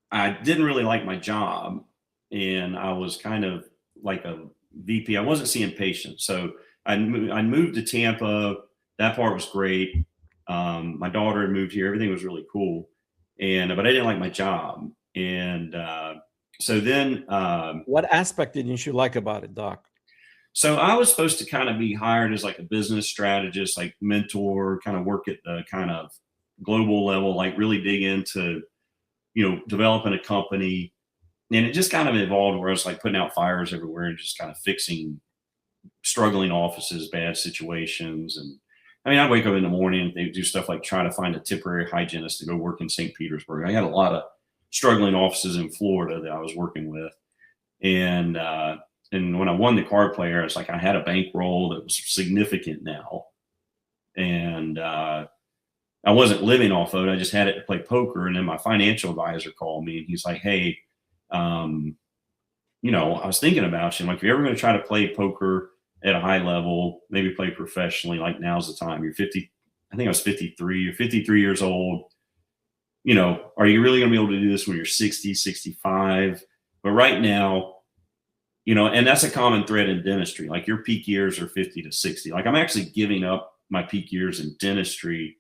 I didn't really like my job, and I was kind of like a VP. I wasn't seeing patients, so I moved to Tampa. That part was great. My daughter had moved here. Everything was really cool, but I didn't like my job. And so then, What aspect didn't you like about it, Doc? so I was supposed to kind of be hired as like a business strategist, like mentor, kind of work at the kind of global level, like really dig into, developing a company. And it just kind of evolved where I was like putting out fires everywhere and just kind of fixing struggling offices, bad situations. And I mean, I'd wake up in the morning and they do stuff like try to find a temporary hygienist to go work in St. Petersburg. I had a lot of struggling offices in Florida that I was working with. And when I won the card player, it's like I had a bankroll that was significant now. And I wasn't living off of it. I just had it to play poker. And then my financial advisor called me and he's like, hey, I was thinking about you. I'm like, if you're ever going to try to play poker at a high level, maybe play professionally, like now's the time. You're 50, I think I was 53, you're 53 years old. Are you really going to be able to do this when you're 60, 65? But right now, and that's a common thread in dentistry. Like your peak years are 50 to 60. Like I'm actually giving up my peak years in dentistry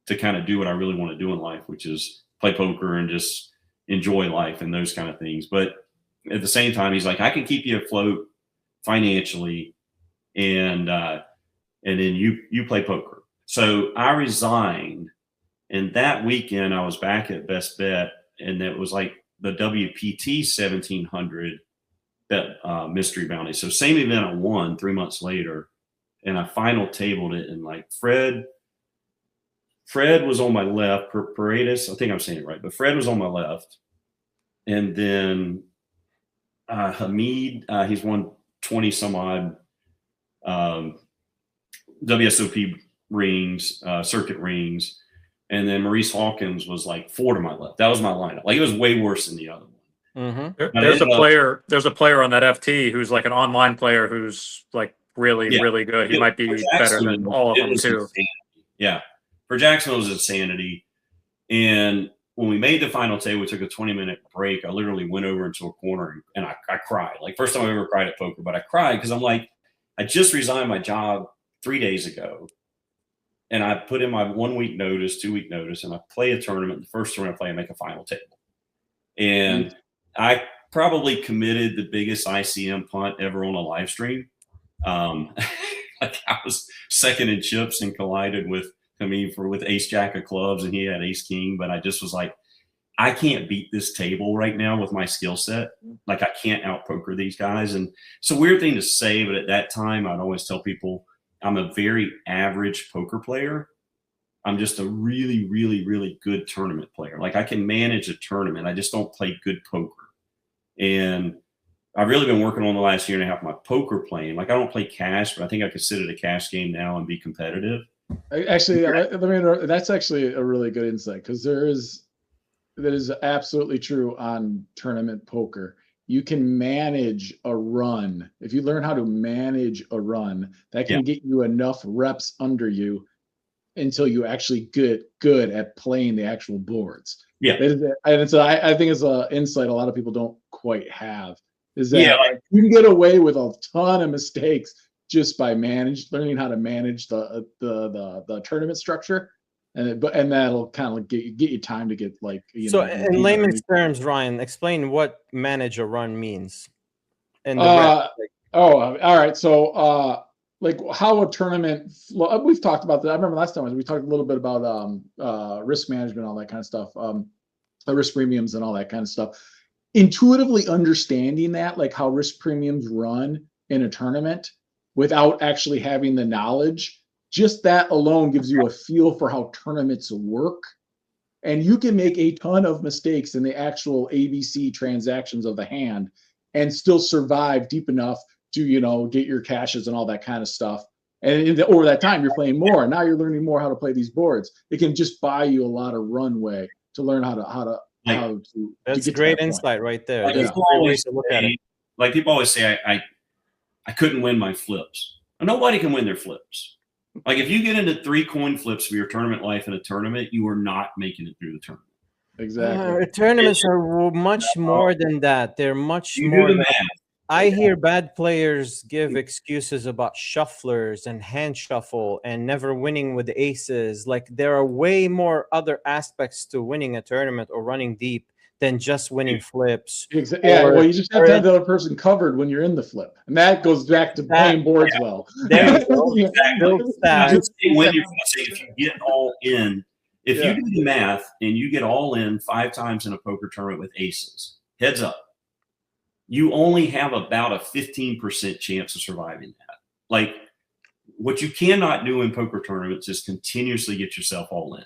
to kind of do what I really want to do in life, which is play poker and just enjoy life and those kind of things. But at the same time, he's like, I can keep you afloat financially, and then you play poker. So I resigned, and that weekend I was back at Best Bet, and it was like the WPT 1700 bet mystery bounty. So same event I won 3 months later, and I final tabled it, and like Fred was on my left, Paredes, I think I'm saying it right, but Fred was on my left. And then Hamid, he's won 20 some odd WSOP rings, circuit rings. And then Maurice Hawkins was like 4 to my left. That was my lineup. Like it was way worse than the other one. Mm-hmm. There's a player on that FT who's like an online player who's like really good. He might be better than all of them too. Insanity. Yeah. For Jackson, it was insanity. And when we made the final table, we took a 20-minute break. I literally went over into a corner and I cried. Like first time I ever cried at poker, but I cried because I'm like, I just resigned my job 3 days ago. And I put in my 1 week notice, 2 week notice, and I play a tournament. The first tournament I play, I make a final table. And I probably committed the biggest ICM punt ever on a live stream. Like I was second in chips and collided with with ace jack of clubs, and he had ace king. But I just was like, I can't beat this table right now with my skill set. Like I can't out poker these guys. And it's a weird thing to say, but at that time, I'd always tell people I'm a very average poker player. I'm just a really, really, really good tournament player. Like I can manage a tournament. I just don't play good poker. And I've really been working on the last year and a half my poker playing. Like I don't play cash, but I think I could sit at a cash game now and be competitive. Actually, that's actually a really good insight, because that is absolutely true on tournament poker. You can manage a run. If you learn how to manage a run, that can get you enough reps under you until you actually get good at playing the actual boards. Yeah. And I think it's an insight a lot of people don't quite have, is that like, you can get away with a ton of mistakes just by learning how to manage the tournament structure. And that'll kind of get you time to get like, so in layman's terms, Ryan, explain what manage a run means. And all right. So like how a tournament we've talked about that. I remember last time we talked a little bit about risk management, all that kind of stuff, risk premiums and all that kind of stuff. Intuitively understanding that, like how risk premiums run in a tournament without actually having the knowledge, just that alone gives you a feel for how tournaments work. And you can make a ton of mistakes in the actual ABC transactions of the hand and still survive deep enough to, get your cashes and all that kind of stuff. And over that time, you're playing more. Now you're learning more how to play these boards. It can just buy you a lot of runway to learn how to that's get great to that insight right there. Like people always say, I couldn't win my flips. Nobody can win their flips. Like if you get into 3 coin flips for your tournament life in a tournament, you are not making it through the tournament. Exactly. Tournaments are much more than that. They're much more. I hear bad players give excuses about shufflers and hand shuffle and never winning with aces. Like there are way more other aspects to winning a tournament or running deep than just winning flips. Yeah, well, you just have to have the other person covered when you're in the flip, and that goes back to playing boards well. There you go. If you get all in, if you do the math and you get all in 5 times in a poker tournament with aces, heads up, you only have about a 15% chance of surviving that. Like what you cannot do in poker tournaments is continuously get yourself all in.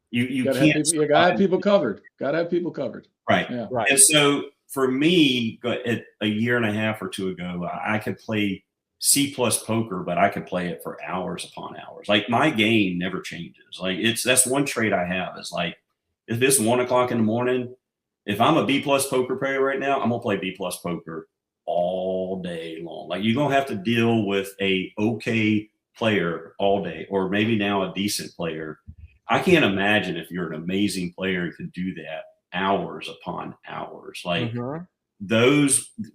You can't. You gotta have people covered. Gotta have people covered. Right. Yeah. Right. And so for me, a year and a half or 2 ago, I could play C+ poker, but I could play it for hours upon hours. Like my game never changes. Like that's one trait I have is like, if it's 1 o'clock in the morning, if I'm a B+ poker player right now, I'm gonna play B+ poker all day long. Like you're gonna have to deal with a okay player all day, or maybe now a decent player. I can't imagine if you're an amazing player and could do that hours upon hours. Like the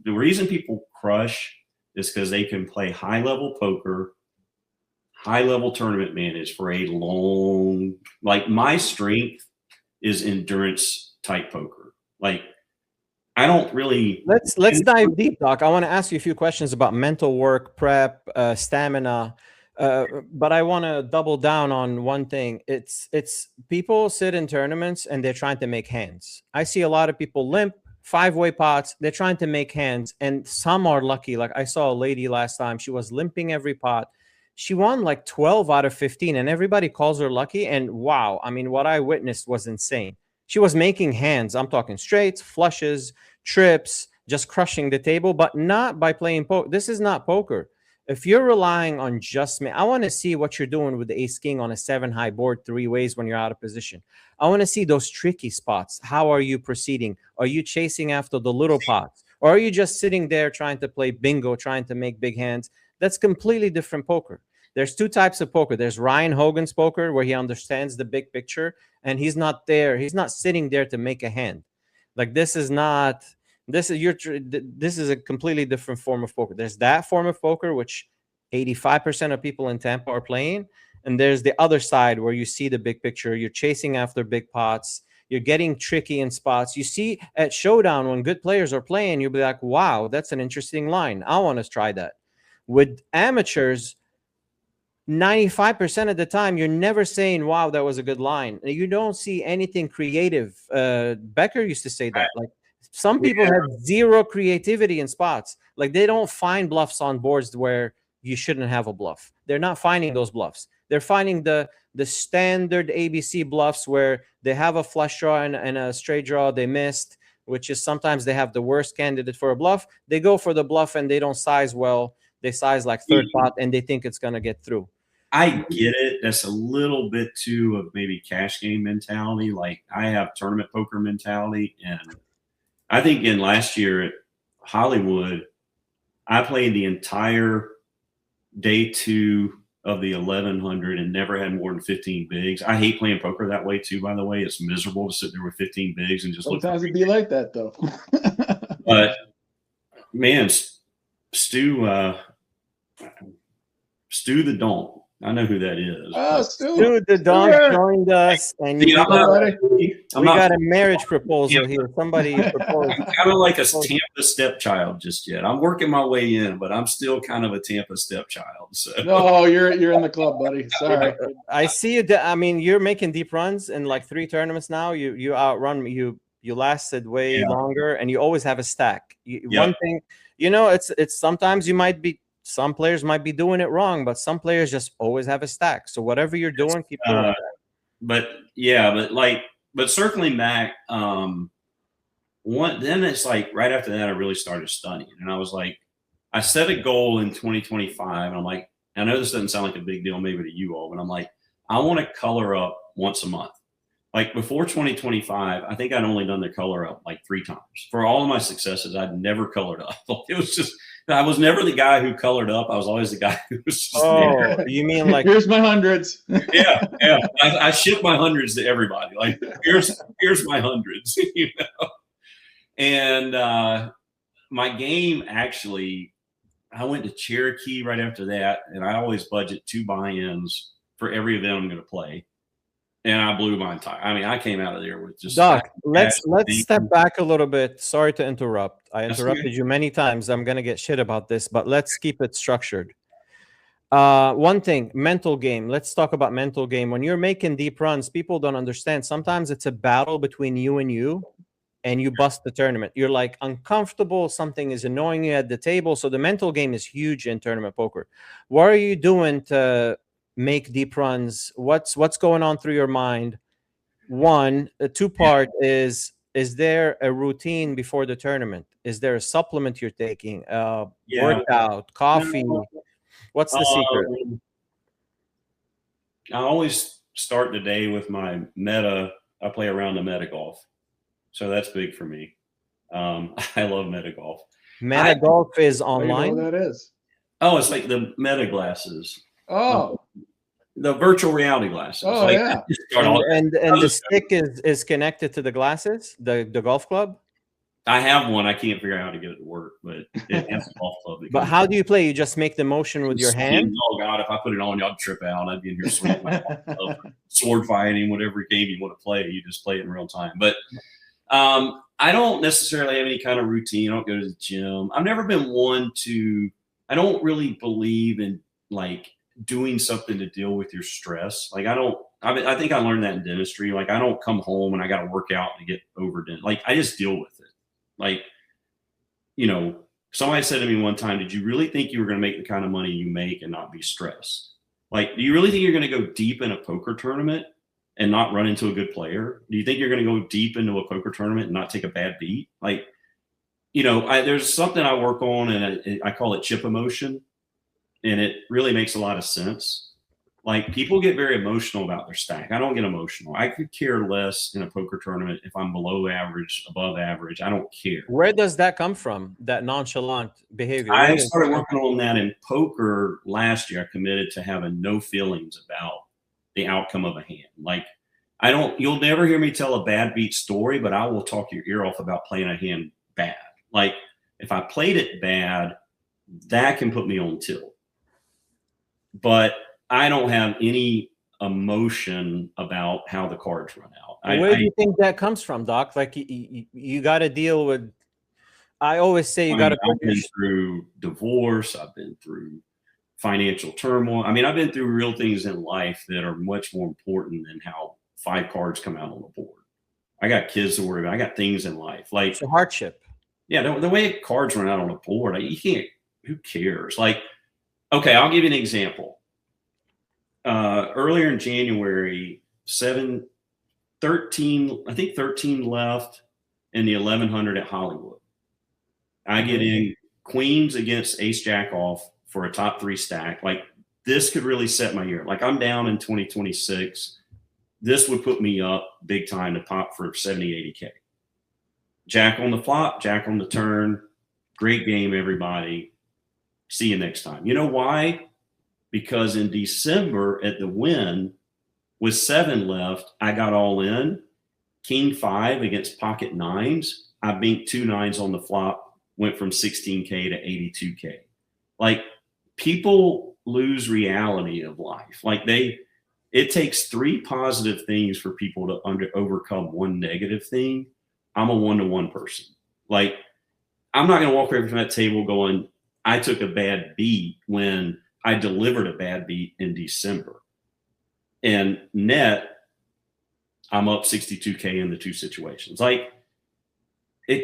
reason people crush is because they can play high level poker, high level tournament manage for a long, like my strength is endurance type poker. Like I don't really. Let's dive deep, Doc. I want to ask you a few questions about mental work, prep, stamina. But I want to double down on one thing. It's people sit in tournaments and they're trying to make hands. I see a lot of people limp 5-way pots. They're trying to make hands, and some are lucky. Like I saw a lady last time. She was limping every pot. She won like 12 out of 15, and everybody calls her lucky. And wow, I mean, what I witnessed was insane. She was making hands. I'm talking straights, flushes, trips, just crushing the table, but not by playing poker. This is not poker. If you're relying on just me, I want to see what you're doing with the ace king on a 7-high board 3 ways when you're out of position. I want to see those tricky spots. How are you proceeding? Are you chasing after the little pots? Or are you just sitting there trying to play bingo, trying to make big hands? That's completely different poker. There's 2 types of poker. There's Ryan Hogan's poker, where he understands the big picture, and he's not there. He's not sitting there to make a hand. Like this is a completely different form of poker. There's that form of poker, which 85% of people in Tampa are playing. And there's the other side where you see the big picture. You're chasing after big pots. You're getting tricky in spots. You see at Showdown when good players are playing, you'll be like, wow, that's an interesting line. I want to try that. With amateurs, 95% of the time, you're never saying, wow, that was a good line. You don't see anything creative. Becker used to say that. Like, some people have zero creativity in spots. Like, they don't find bluffs on boards where you shouldn't have a bluff. They're not finding those bluffs. They're finding the standard ABC bluffs where they have a flush draw and a straight draw they missed, which is sometimes they have the worst candidate for a bluff. They go for the bluff and they don't size well. They size like third pot and they think it's going to get through. I get it. That's a little bit too of maybe cash game mentality. Like, I have tournament poker mentality. And I think in last year at Hollywood, I played the entire day 2 of the 1100 and never had more than 15 bigs. I hate playing poker that way too, by the way. It's miserable to sit there with 15 bigs and just sometimes it'd be like that though. But man, Stu the Donk. I know who that is. Oh, Stu the Donk joined us, and we got a marriage proposal here. Somebody proposed. I'm kind of like a Tampa stepchild just yet. I'm working my way in, but I'm still kind of a Tampa stepchild. So. No, you're in the club, buddy. Sorry. I see you. I mean, you're making deep runs in like 3 tournaments now. You outrun me. You lasted way longer, and you always have a stack. One thing, it's sometimes you might be. Some players might be doing it wrong, but some players just always have a stack. So whatever you're doing, keep doing that. But certainly Mac. Then it's like right after that, I really started studying, and I was like, I set a goal in 2025, and I'm like, I know this doesn't sound like a big deal maybe to you all, but I'm like, I want to color up once a month. Like before 2025, I think I'd only done the color up like 3 times. For all of my successes, I'd never colored up. It was just, I was never the guy who colored up. I was always the guy who was just there. You mean like here's my hundreds? Yeah. I ship my hundreds to everybody. Like here's my hundreds, And my game actually, I went to Cherokee right after that, and I always budget 2 buy-ins for every event I'm going to play. And I blew my entire. I mean, I came out of there with just. Doc, let's step back a little bit. Sorry to interrupt. I interrupted you many times. I'm gonna get shit about this, but let's keep it structured. One thing, mental game. Let's talk about mental game. When you're making deep runs, people don't understand. Sometimes it's a battle between you, and you bust the tournament. You're like uncomfortable. Something is annoying you at the table. So the mental game is huge in tournament poker. What are you doing to make deep runs? What's going on through your mind? One, a 2-part is there a routine before the tournament? Is there a supplement you're taking? Workout, coffee? What's the secret? I always start the day with my meta. I play around the meta golf, so that's big for me. I love meta golf. Meta golf is online. I don't know what that is. Oh, it's like the meta glasses. Oh, the virtual reality glasses. Oh, yeah. And the stick is connected to the glasses, the golf club? I have one. I can't figure out how to get it to work, but it has a golf club. But how do you play? You just make the motion with your hand? Oh, God, if I put it on, y'all trip out. I'd be in here swinging my sword fighting, whatever game you want to play. You just play it in real time. But I don't necessarily have any kind of routine. I don't go to the gym. I've never been one to – I don't really believe in, like, doing something to deal with your stress. Like, I think I learned that in dentistry. Like, I don't come home and I got to work out to get over dent. Like, I just deal with it. Like, somebody said to me one time, did you really think you were going to make the kind of money you make and not be stressed? Like, do you really think you're going to go deep in a poker tournament and not run into a good player? Do you think you're going to go deep into a poker tournament and not take a bad beat? Like, there's something I work on, and I call it chip emotion. And it really makes a lot of sense. Like, people get very emotional about their stack. I don't get emotional. I could care less in a poker tournament if I'm below average, above average. I don't care. Where does that come from, that nonchalant behavior? I started working on that in poker last year. I committed to having no feelings about the outcome of a hand. Like, you'll never hear me tell a bad beat story, but I will talk your ear off about playing a hand bad. Like, if I played it bad, that can put me on tilt. But I don't have any emotion about how the cards run out. Where do you think that comes from, Doc? Like, you got to deal with. I always say you got to. I've been through divorce. I've been through financial turmoil. I mean, I've been through real things in life that are much more important than how 5 cards come out on the board. I got kids to worry about. I got things in life. Like, It's a hardship. yeah, the way cards run out on a board, you can't, who cares? Like, okay, I'll give you an example. Earlier in January, 13 left in the 1100 at Hollywood. I get in queens against ace jack off for a top 3 stack. Like, this could really set my year. Like, I'm down in 2026. This would put me up big time to pop for 70, 80K. Jack on the flop, jack on the turn. Great game, everybody. See you next time. You know why? Because in December at the Win, with 7 left, I got all in. King 5 against pocket 9s. I banked 2 9s on the flop, went from 16K to 82K. Like, people lose reality of life. Like, it takes 3 positive things for people to overcome 1 negative thing. I'm a 1-to-1 person. Like, I'm not going to walk away from that table going, I took a bad beat when I delivered a bad beat in December. And net, I'm up 62K in the 2 situations. Like,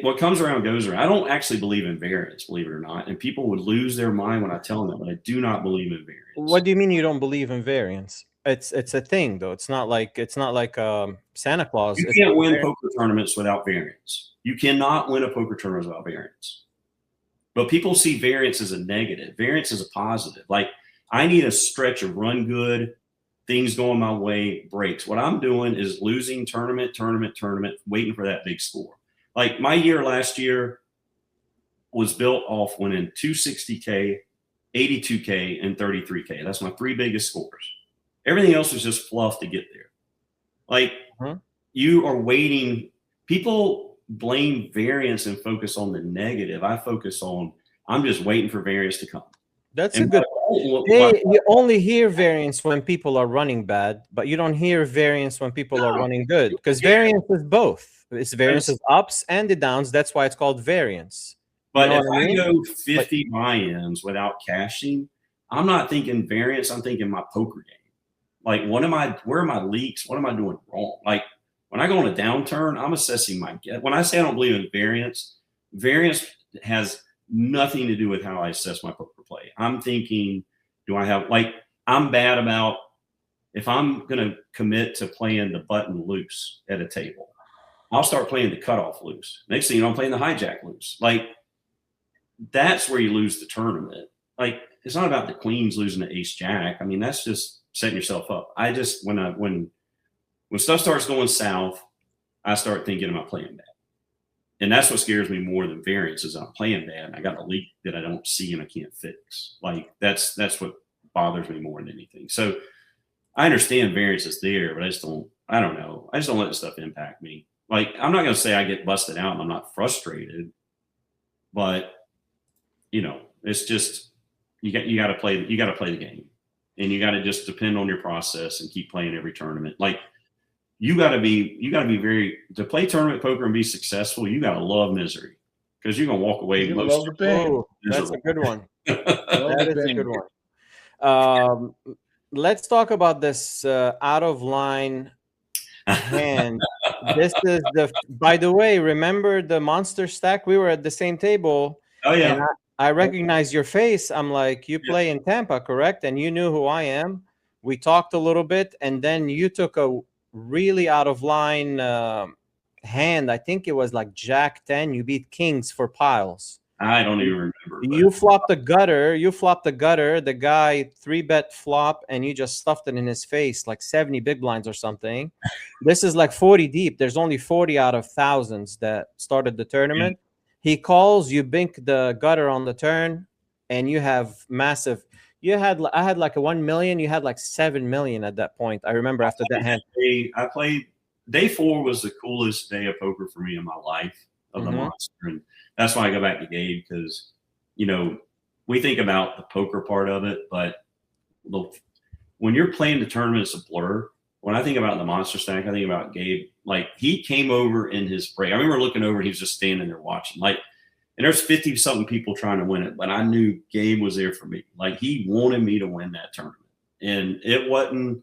what comes around goes around. I don't actually believe in variance, believe it or not. And people would lose their mind when I tell them that, but I do not believe in variance. What do you mean you don't believe in variance? It's a thing though. It's not like Santa Claus. You can't win poker tournaments without variance. You cannot win a poker tournament without variance. But people see variance as a negative. Variance is a positive. Like, I need a stretch of run good, things going my way, breaks. What I'm doing is losing tournament, waiting for that big score. Like, my year last year was built off winning 260K, 82K, and 33K. That's my 3 biggest scores. Everything else was just fluff to get there. Like, you are waiting. People blame variance and focus on the negative. I focus on, I'm just waiting for variance to come. That's a good. You only hear variance when people are running bad, but you don't hear variance when people are running good, because variance is both. It's variance is ups and the downs. That's why it's called variance. But if I go 50 buy-ins without cashing, I'm not thinking variance. I'm thinking my poker game. Like, where are my leaks? What am I doing wrong? Like, when I go on a downturn, I'm assessing my get. When I say I don't believe in variance, variance has nothing to do with how I assess my poker play. I'm thinking, do I have, like, I'm bad about, if I'm going to commit to playing the button loose at a table, I'll start playing the cutoff loose. Next thing you know, I'm playing the hijack loose. Like, that's where you lose the tournament. Like, it's not about the queens losing to ace jack. I mean, that's just setting yourself up. I just, when stuff starts going south, I start thinking, am I playing bad? And that's what scares me more than variance, is I'm playing bad and I got a leak that I don't see and I can't fix. Like, that's what bothers me more than anything. So I understand variance is there, but I don't know. I just don't let this stuff impact me. Like, I'm not going to say I get busted out and I'm not frustrated, but, you know, it's just, you got to play the game, and you got to just depend on your process and keep playing every tournament. Like, you got to be to play tournament poker and be successful. You got to love misery, because you're going to walk away. That's a good one. That is a good one. Let's talk about this out of line hand. This is by the way, remember the monster stack? We were at the same table. Oh yeah. I recognize your face. I'm like, you play in Tampa, correct? And you knew who I am. We talked a little bit, and then you took a really out of line hand. I think it was like Jack 10. You beat kings for piles. I don't even remember. You flopped the gutter. The guy 3-bet flop, and you just stuffed it in his face like 70 big blinds or something. This is like 40 deep. There's only 40 out of thousands that started the tournament. Yeah. He calls, you bink the gutter on the turn, and you have massive. I had like a 1 million. You had like 7 million at that point. I remember after that hand. I played day 4 was the coolest day of poker for me in my life of the monster, and that's why I go back to Gabe, because, you know, we think about the poker part of it, but when you're playing the tournament, it's a blur. When I think about the monster stack, I think about Gabe. Like, he came over in his break. I remember looking over and he was just standing there watching. Like, And there's 50 something people trying to win it, but I knew Gabe was there for me. Like, he wanted me to win that tournament. And it wasn't,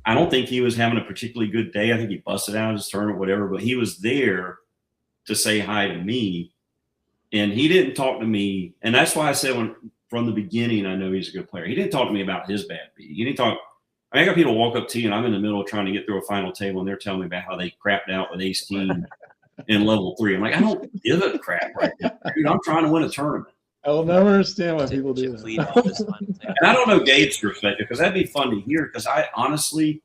I don't think he was having a particularly good day. I think he busted out his tournament, whatever, but he was there to say hi to me. And he didn't talk to me. And that's why I said from the beginning, I know he's a good player. He didn't talk to me about his bad beat. He didn't talk. I got people walk up to you, and I'm in the middle of trying to get through a final table, and they're telling me about how they crapped out with ace king in level 3. I'm like, I don't give a crap right now, dude. I'm trying to win a tournament. I will never understand why people do that. And I don't know Gabe's perspective, because that'd be fun to hear, because I honestly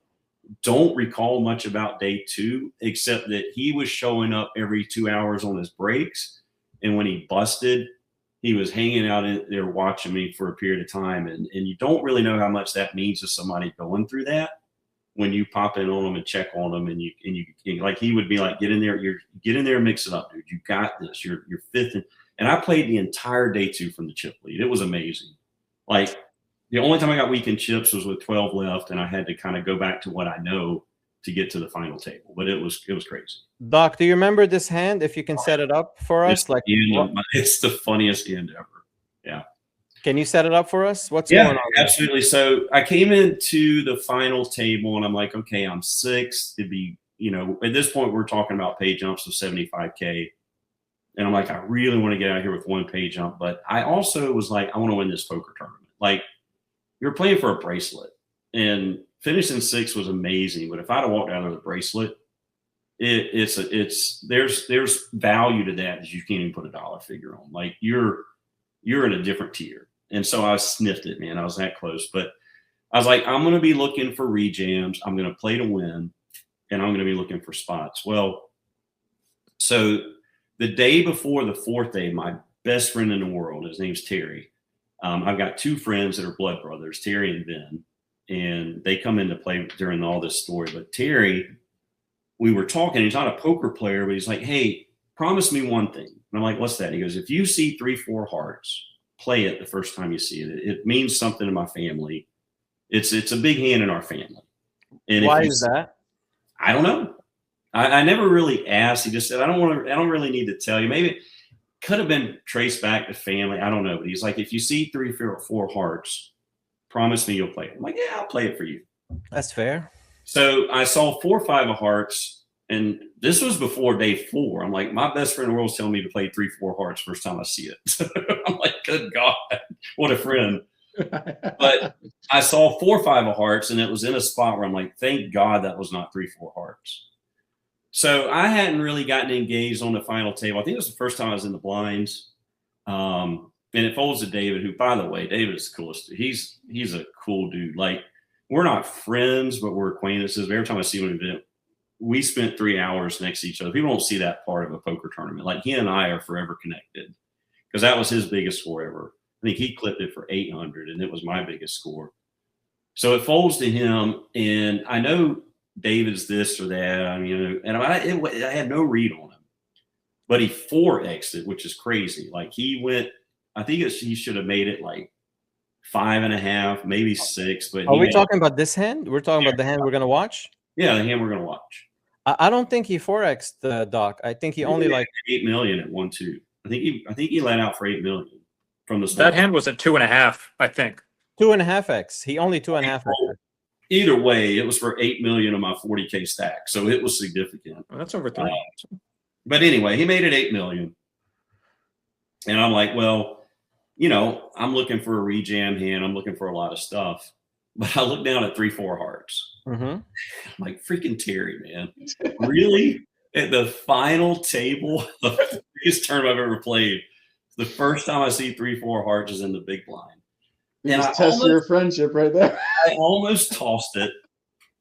don't recall much about day 2, except that he was showing up every 2 hours on his breaks. And when he busted, he was hanging out in there watching me for a period of time. And you don't really know how much that means to somebody going through that when you pop in on them and check on them. And you like, he would be like, get in there, get in there and mix it up, dude. You got this. You're fifth. And I played the entire day 2 from the chip lead. It was amazing. Like, the only time I got weekend chips was with 12 left, and I had to kind of go back to what I know to get to the final table. But it was crazy. Doc, do you remember this hand? If you can set it up for us, It's the funniest end ever. Yeah. Can you set it up for us? What's going on? Absolutely. So I came into the final table, and I'm like, okay, I'm 6th. It'd be, at this point we're talking about pay jumps of 75K. And I'm like, I really want to get out of here with 1 pay jump. But I also was like, I want to win this poker tournament. Like, you're playing for a bracelet, and finishing 6th was amazing. But if I'd have walked out of the bracelet, there's value to that that you can't even put a dollar figure on. Like, you're in a different tier. And so I sniffed it, man. I was that close. But I was like, I'm going to be looking for rejams. I'm going to play to win, and I'm going to be looking for spots. Well, so the day before the 4th day, my best friend in the world, his name's Terry. I've got 2 friends that are blood brothers, Terry and Ben, and they come into play during all this story. But Terry, we were talking, he's not a poker player, but he's like, hey, promise me one thing. And I'm like, what's that? He goes, if you see 3-4 hearts, play it the first time you see it. It means something to my family. It's a big hand in our family. And why is that? I don't know. I never really asked. He just said, I don't really need to tell you. Maybe it could have been traced back to family. I don't know. But he's like, if you see 3-4 hearts, promise me you'll play it. I'm like, yeah, I'll play it for you. That's fair. So I saw 4-5 of hearts, and this was before day 4. I'm like, my best friend in the world is telling me to play 3-4 hearts first time I see it. I'm like, good God, what a friend. But I saw 4-5 of hearts, and it was in a spot where I'm like, thank God that was not 3-4 hearts. So I hadn't really gotten engaged on the final table. I think it was the first time I was in the blinds. And it folds to David, who, by the way, David is the coolest. He's a cool dude. Like, we're not friends, but we're acquaintances. Every time I see him, we spent 3 hours next to each other. People don't see that part of a poker tournament. Like, he and I are forever connected, because that was his biggest score ever. I think he clipped it for 800, and it was my biggest score. So it folds to him, and I know David's this or that. I mean, and I had no read on him, but he 4x'd it, which is crazy. Like, he went, I think he should have made it like 5.5, maybe 6. But are we talking about this hand? We're talking about the hand we're going to watch? Yeah, the hand we're going to watch. I don't think he 4x'd the Doc. I think he only like 8 million at 1-2. I think he let out for 8 million from the start. That hand was at 2.5, I think. 2.5x. He only 2.5x. Either way, it was for 8 million of my 40K stack, so it was significant. Well, that's over 3. But anyway, he made it 8 million, and I'm like, well, I'm looking for a rejam hand. I'm looking for a lot of stuff, but I look down at 3-4 hearts. Mm-hmm. I'm like, freaking Terry, man, really? At the final table of the biggest tournament I've ever played, the first time I see 3-4 hearts is in the big blind. And I test your friendship right there. I almost tossed it,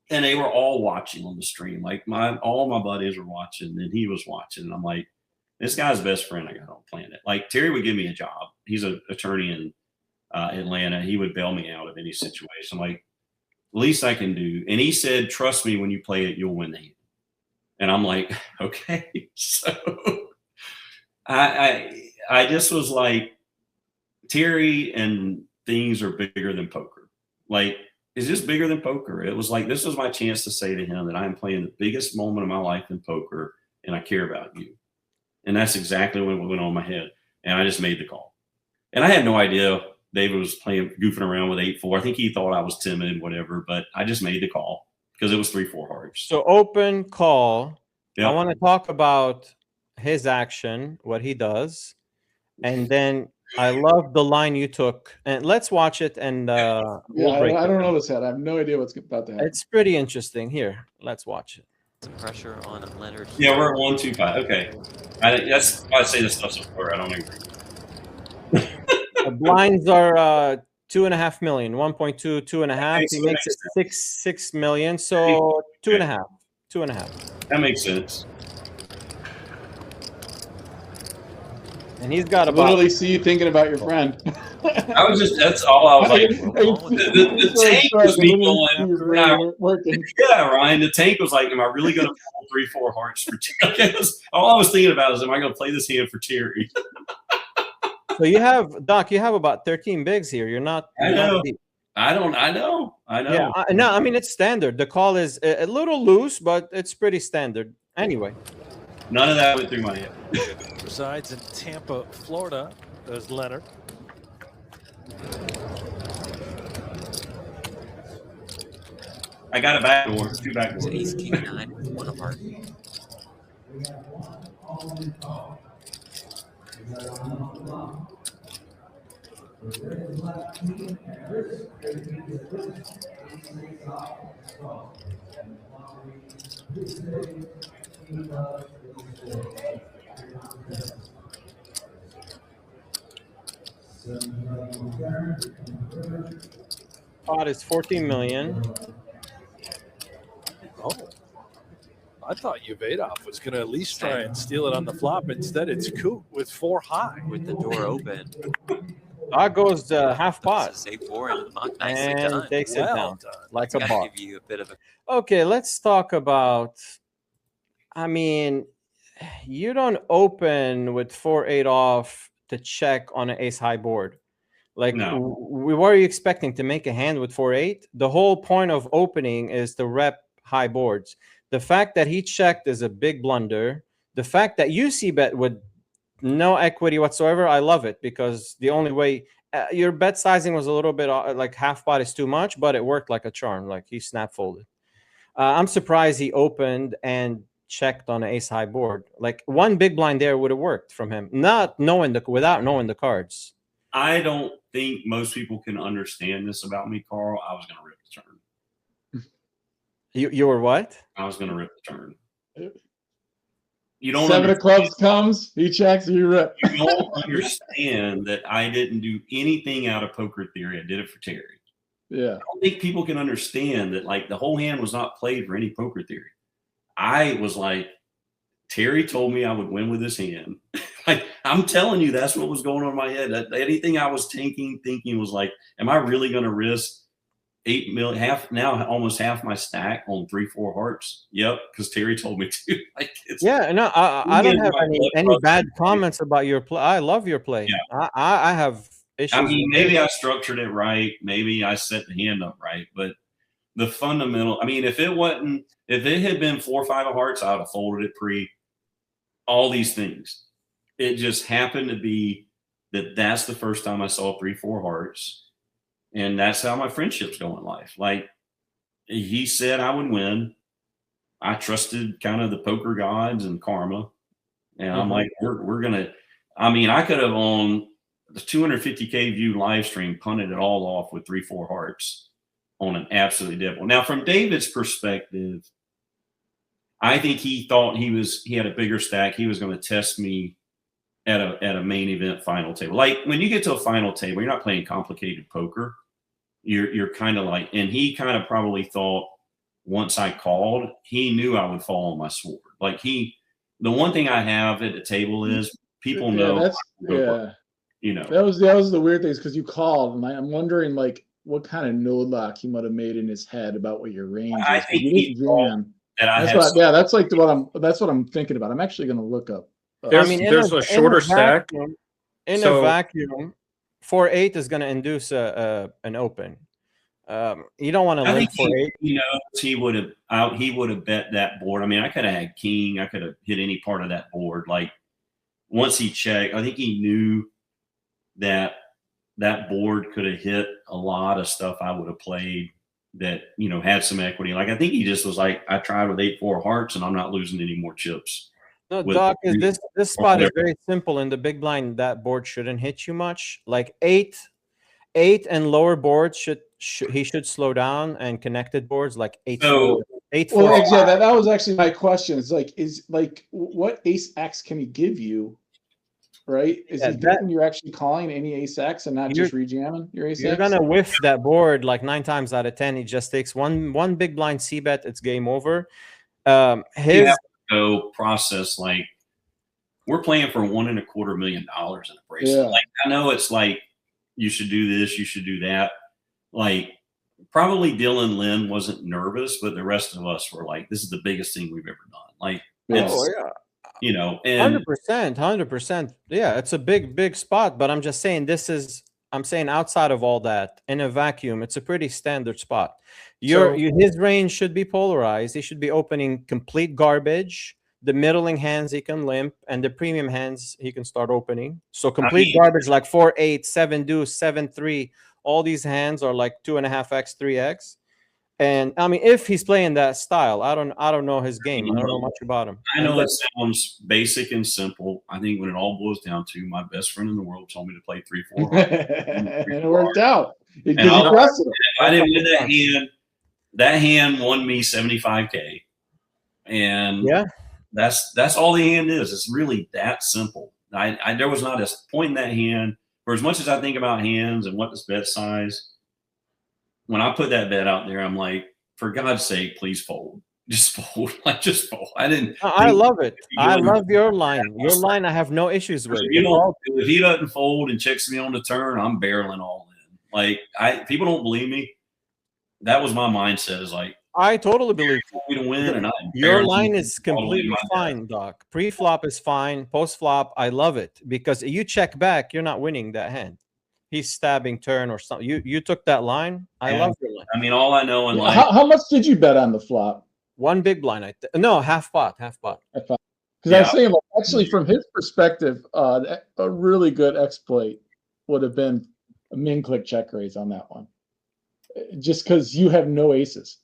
and they were all watching on the stream. Like, all my buddies were watching, and he was watching. And I'm like, this guy's best friend I got on the planet. Like, Terry would give me a job. He's an attorney in Atlanta. He would bail me out of any situation. I'm like, least I can do. And he said, trust me, when you play it, you'll win the hand. And I'm like, okay. So I just was like, Terry and things are bigger than poker. Like, it's just bigger than poker. It was like, this was my chance to say to him that I'm playing the biggest moment of my life in poker, and I care about you. And that's exactly what went on in my head. and I just made the call. And I had no idea David was goofing around with 8-4. I think he thought I was timid, whatever, but I just made the call because it was 3-4 hearts. So open call. Yep. I want to talk about his action, what he does, and then I love the line you took. And let's watch it, and we'll break I it don't down. know this yet. I have no idea what's about to happen. It's pretty interesting. Here, let's watch it. Some pressure on Leonard. Yeah, we're at 1-2-5. Okay, that's why I say this stuff's a blur. I don't agree. The blinds are 2.5 million, 1.2, 2.5. He makes it 6 million. So 2.5, 2.5. That makes sense. And he's got I about. literally see you thinking about your friend. I was just, that's all I was like. The tank was me going, working. yeah, Ryan, the tank was like, am I really going to pull 3-4 hearts for Terry? All I was thinking about is, am I going to play this hand for Terry? So you have, Doc, you have about 13 bigs here. You're not. I know. I know. Yeah, no, I mean, it's standard. The call is a little loose, but it's pretty standard. Anyway. None of that went through my head. Resides in Tampa, Florida. There's Leonard. I got a backdoor, 2 backdoors. Ace King 9, 1 apart. Pot is 14 million. Oh, I thought Yuvadov was going to at least try and steal it on the flop. Instead, it's Coot with 4 high. With the door open. Doc goes half pot. This is A4 and Muck nicely And done. takes it down like It's a gotta bar. give you a bit of a Okay, let's talk about. I mean, you don't open with 4-8 off to check on an ace high board. Like, No. what are you expecting to make a hand with 4-8? The whole point of opening is to rep high boards. The fact that he checked is a big blunder. The fact that you see bet with no equity whatsoever, I love it, because the only way your bet sizing was a little bit like half pot is too much, but it worked like a charm. Like he snap folded. I'm surprised he opened and checked on an ace high board. Like one big blind there would have worked from him, without knowing the cards. I don't think most people can understand this about me, Carl. I was going to rip the turn. You were what? I was going to rip the turn. You don't 7 of clubs comes, he checks, you rip. You don't understand that I didn't do anything out of poker theory. I did it for Terry. Yeah. I don't think people can understand that, like, the whole hand was not played for any poker theory. I was like, Terry told me I would win with this hand. Like, I'm telling you, that's what was going on in my head. Anything I was thinking was like, am I really going to risk 8 million, almost half my stack on 3-4 hearts? Yep, because Terry told me to. Like, yeah, no, I don't have any bad comments about your play. I love your play. Yeah. I have issues. I mean, maybe I structured it right. Maybe I set the hand up right, but the fundamental. I mean, if it had been 4 or 5 of hearts, I would have folded it pre. All these things. It just happened to be that's the first time I saw 3-4 hearts. And that's how my friendships go in life. Like, he said I would win. I trusted kind of the poker gods and karma. And I'm like, we're going to, I mean, I could have on the 250K view live stream punted it all off with 3-4 hearts on an absolutely dead one. Now, from David's perspective, I think he thought he had a bigger stack. He was going to test me at a main event final table. Like, when you get to a final table, you're not playing complicated poker. You're kind of like, and he kind of probably thought once I called, he knew I would fall on my sword. Like, the one thing I have at the table is people know. You know, that was the weird thing, because you called, and I'm wondering, like, what kind of node lock he might have made in his head about what your range is. I think he thought that I had. That's what I'm thinking about. I'm actually going to look up. There's a shorter stack. In a vacuum, 4-8 is going to induce an open. You don't want to limp 4-8. You know, he would have bet that board. I mean, I could have had king. I could have hit any part of that board. Like, once he checked, I think he knew that that board could have hit a lot of stuff I would have played that, you know, had some equity. Like, I think he just was like, I tried with 8-4 hearts and I'm not losing any more chips. No, with- Doc, this spot is whatever. very simple. In the big blind, that board shouldn't hit you much. Like eight and lower boards he should slow down, and connected boards like 8-4, So- 8-4. Well, yeah, that was actually my question. It's like, what ace X can he give you? Right? Is Yeah, he thinking you're actually calling any ace X and not You're- just rejamming your ace You're X? gonna whiff that board like 9 times out of 10. He just takes one big blind C bet. It's game over. You His have to go process, like, we're playing for $1.25 million in a bracelet. Yeah. Like, I know it's like, you should do this, you should do that. Like, probably Dylan Lynn wasn't nervous, but the rest of us were like, this is the biggest thing we've ever done. Like, Yeah. it's, Oh, yeah. you know, and 100%. Yeah, it's a big spot, but I'm just saying I'm saying outside of all that, in a vacuum, it's a pretty standard spot. His range should be polarized. He should be opening complete garbage. The middling hands he can limp, and the premium hands he can start opening. So complete garbage like 4-8, 7 deuce, 7-3. All these hands are like 2.5x, 3x. And I mean, if he's playing that style, I don't know his game. I don't know much about him. I know it sounds basic and simple. I think when it all boils down to, my best friend in the world told me to play 3-4. And it worked out. It And was aggressive. I didn't win that hand. That hand won me $75K, and Yeah, that's all the hand is. It's really that simple. There was not a point in that hand. For as much as I think about hands and what this bet size, when I put that bet out there, I'm like, for God's sake, please fold. Just fold. Like, just fold. I didn't. I love it. I You- love your line. Your line, I have no issues with. If he doesn't fold and checks me on the turn, I'm barreling all in. Like, people don't believe me. That was my mindset. Is like, I totally believe you want me to win, and your line is all the way completely my fine, Doc. Pre-flop is fine. Post-flop, I love it because you check back, you're not winning that hand. He's stabbing turn or something. You took that line. I Yeah. love your line. I mean, all I know in life. How much did you bet on the flop? One big blind. No, half pot. Because I was saying, like, actually, from his perspective, a really good exploit would have been a min click check raise on that one, just because you have no aces.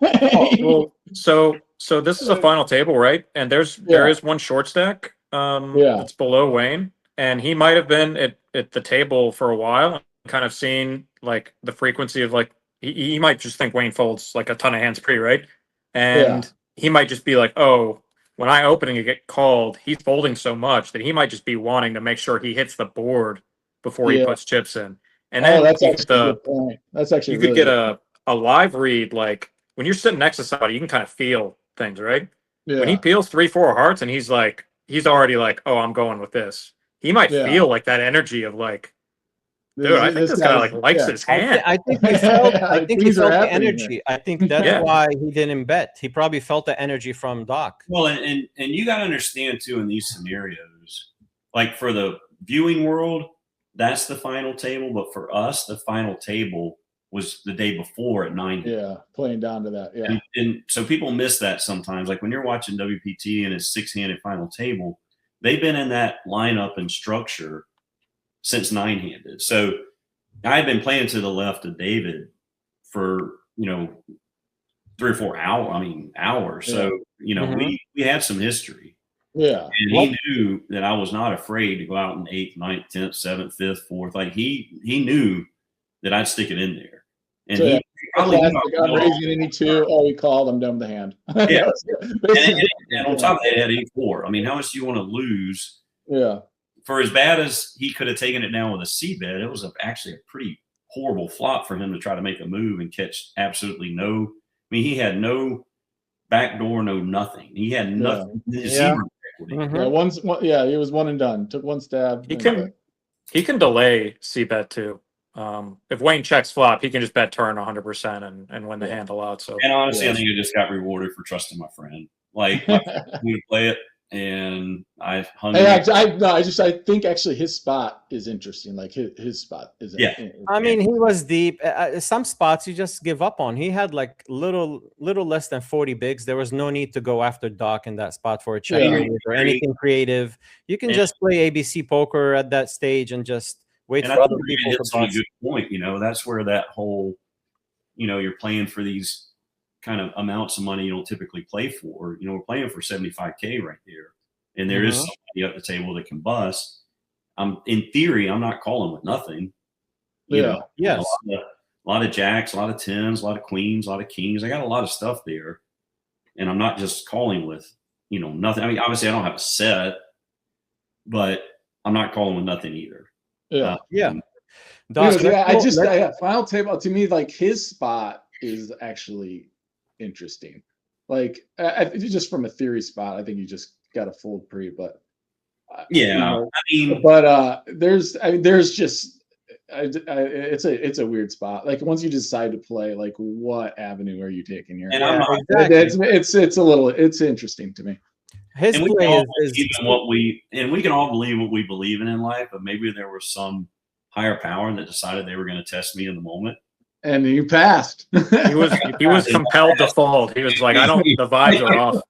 Well, so this is a final table, right? And there is one short stack that's below Wayne, and he might have been at the table for a while and kind of seen like the frequency of like he might just think Wayne folds like a ton of hands pre, right? And he might just be like, oh, when I open and get called, he's folding so much that he might just be wanting to make sure he hits the board before he puts chips in. And then that's you actually get a good point. That's actually you could really get a live read, like when you're sitting next to somebody, you can kind of feel things, right? When he peels 3-4 hearts and he's already like, oh, I'm going with this. He might feel like that energy of like, dude, I think this guy like likes his hand. I think he felt. I think he Things are felt the happening energy. I think that's why he didn't bet. He probably felt the energy from Doc. Well, and you got to understand too in these scenarios, like for the viewing world, that's the final table. But for us, the final table was the day before at 9. Yeah, playing down to that. Yeah, and so people miss that sometimes. Like when you're watching WPT and it's 6-handed final table, they've been in that lineup and structure since 9-handed. So I had been playing to the left of David for 3 or 4 hours. So we had some history. Yeah, and he knew that I was not afraid to go out in 8th, 9th, 10th, 7th, 5th, 4th. Like he knew that I'd stick it in there. And so, he probably I'm raising any 2. Oh, he called. I'm done with the hand. Yeah. and on top of that, he had 8-4. I mean, how much do you want to lose? Yeah. For as bad as he could have taken it down with a C bet, it was actually a pretty horrible flop for him to try to make a move and catch absolutely no. I mean, he had no backdoor, no nothing. He had nothing. Zero equity. He was one and done. Took one stab. He can delay C bet too. If Wayne checks flop, he can just bet turn 100% and win the hand a lot. So, and honestly, I think I just got rewarded for trusting my friend. Like we play it, and I hung. Hey, in- I think actually his spot is interesting. Like his spot is. Yeah. I mean, he was deep. Some spots you just give up on. He had like little less than 40 bigs. There was no need to go after Doc in that spot for a check Yeah. raise or anything creative. You can Yeah. just play ABC poker at that stage and just wait And for I other think people to it's a bust. good point. That's where that whole, you're playing for these kind of amounts of money you don't typically play for. We're playing for 75K right there, and there is somebody at the table that can bust. In theory, I'm not calling with nothing. Yes. A lot of jacks, a lot of tens, a lot of queens, a lot of kings. I got a lot of stuff there, and I'm not just calling with nothing. I mean, obviously, I don't have a set, but I'm not calling with nothing either. Yeah. Doc, Final table to me, like his spot is actually interesting. Like just from a theory spot, I think you just got to fold pre. But there's just it's a weird spot. Like once you decide to play, like what avenue are you taking here? And I'm not, it's interesting to me. His and we play can all is believe in we can all believe what we believe in life, but maybe there was some higher power that decided they were going to test me in the moment. And you passed. He was compelled to fold. He was like, the vibes are off.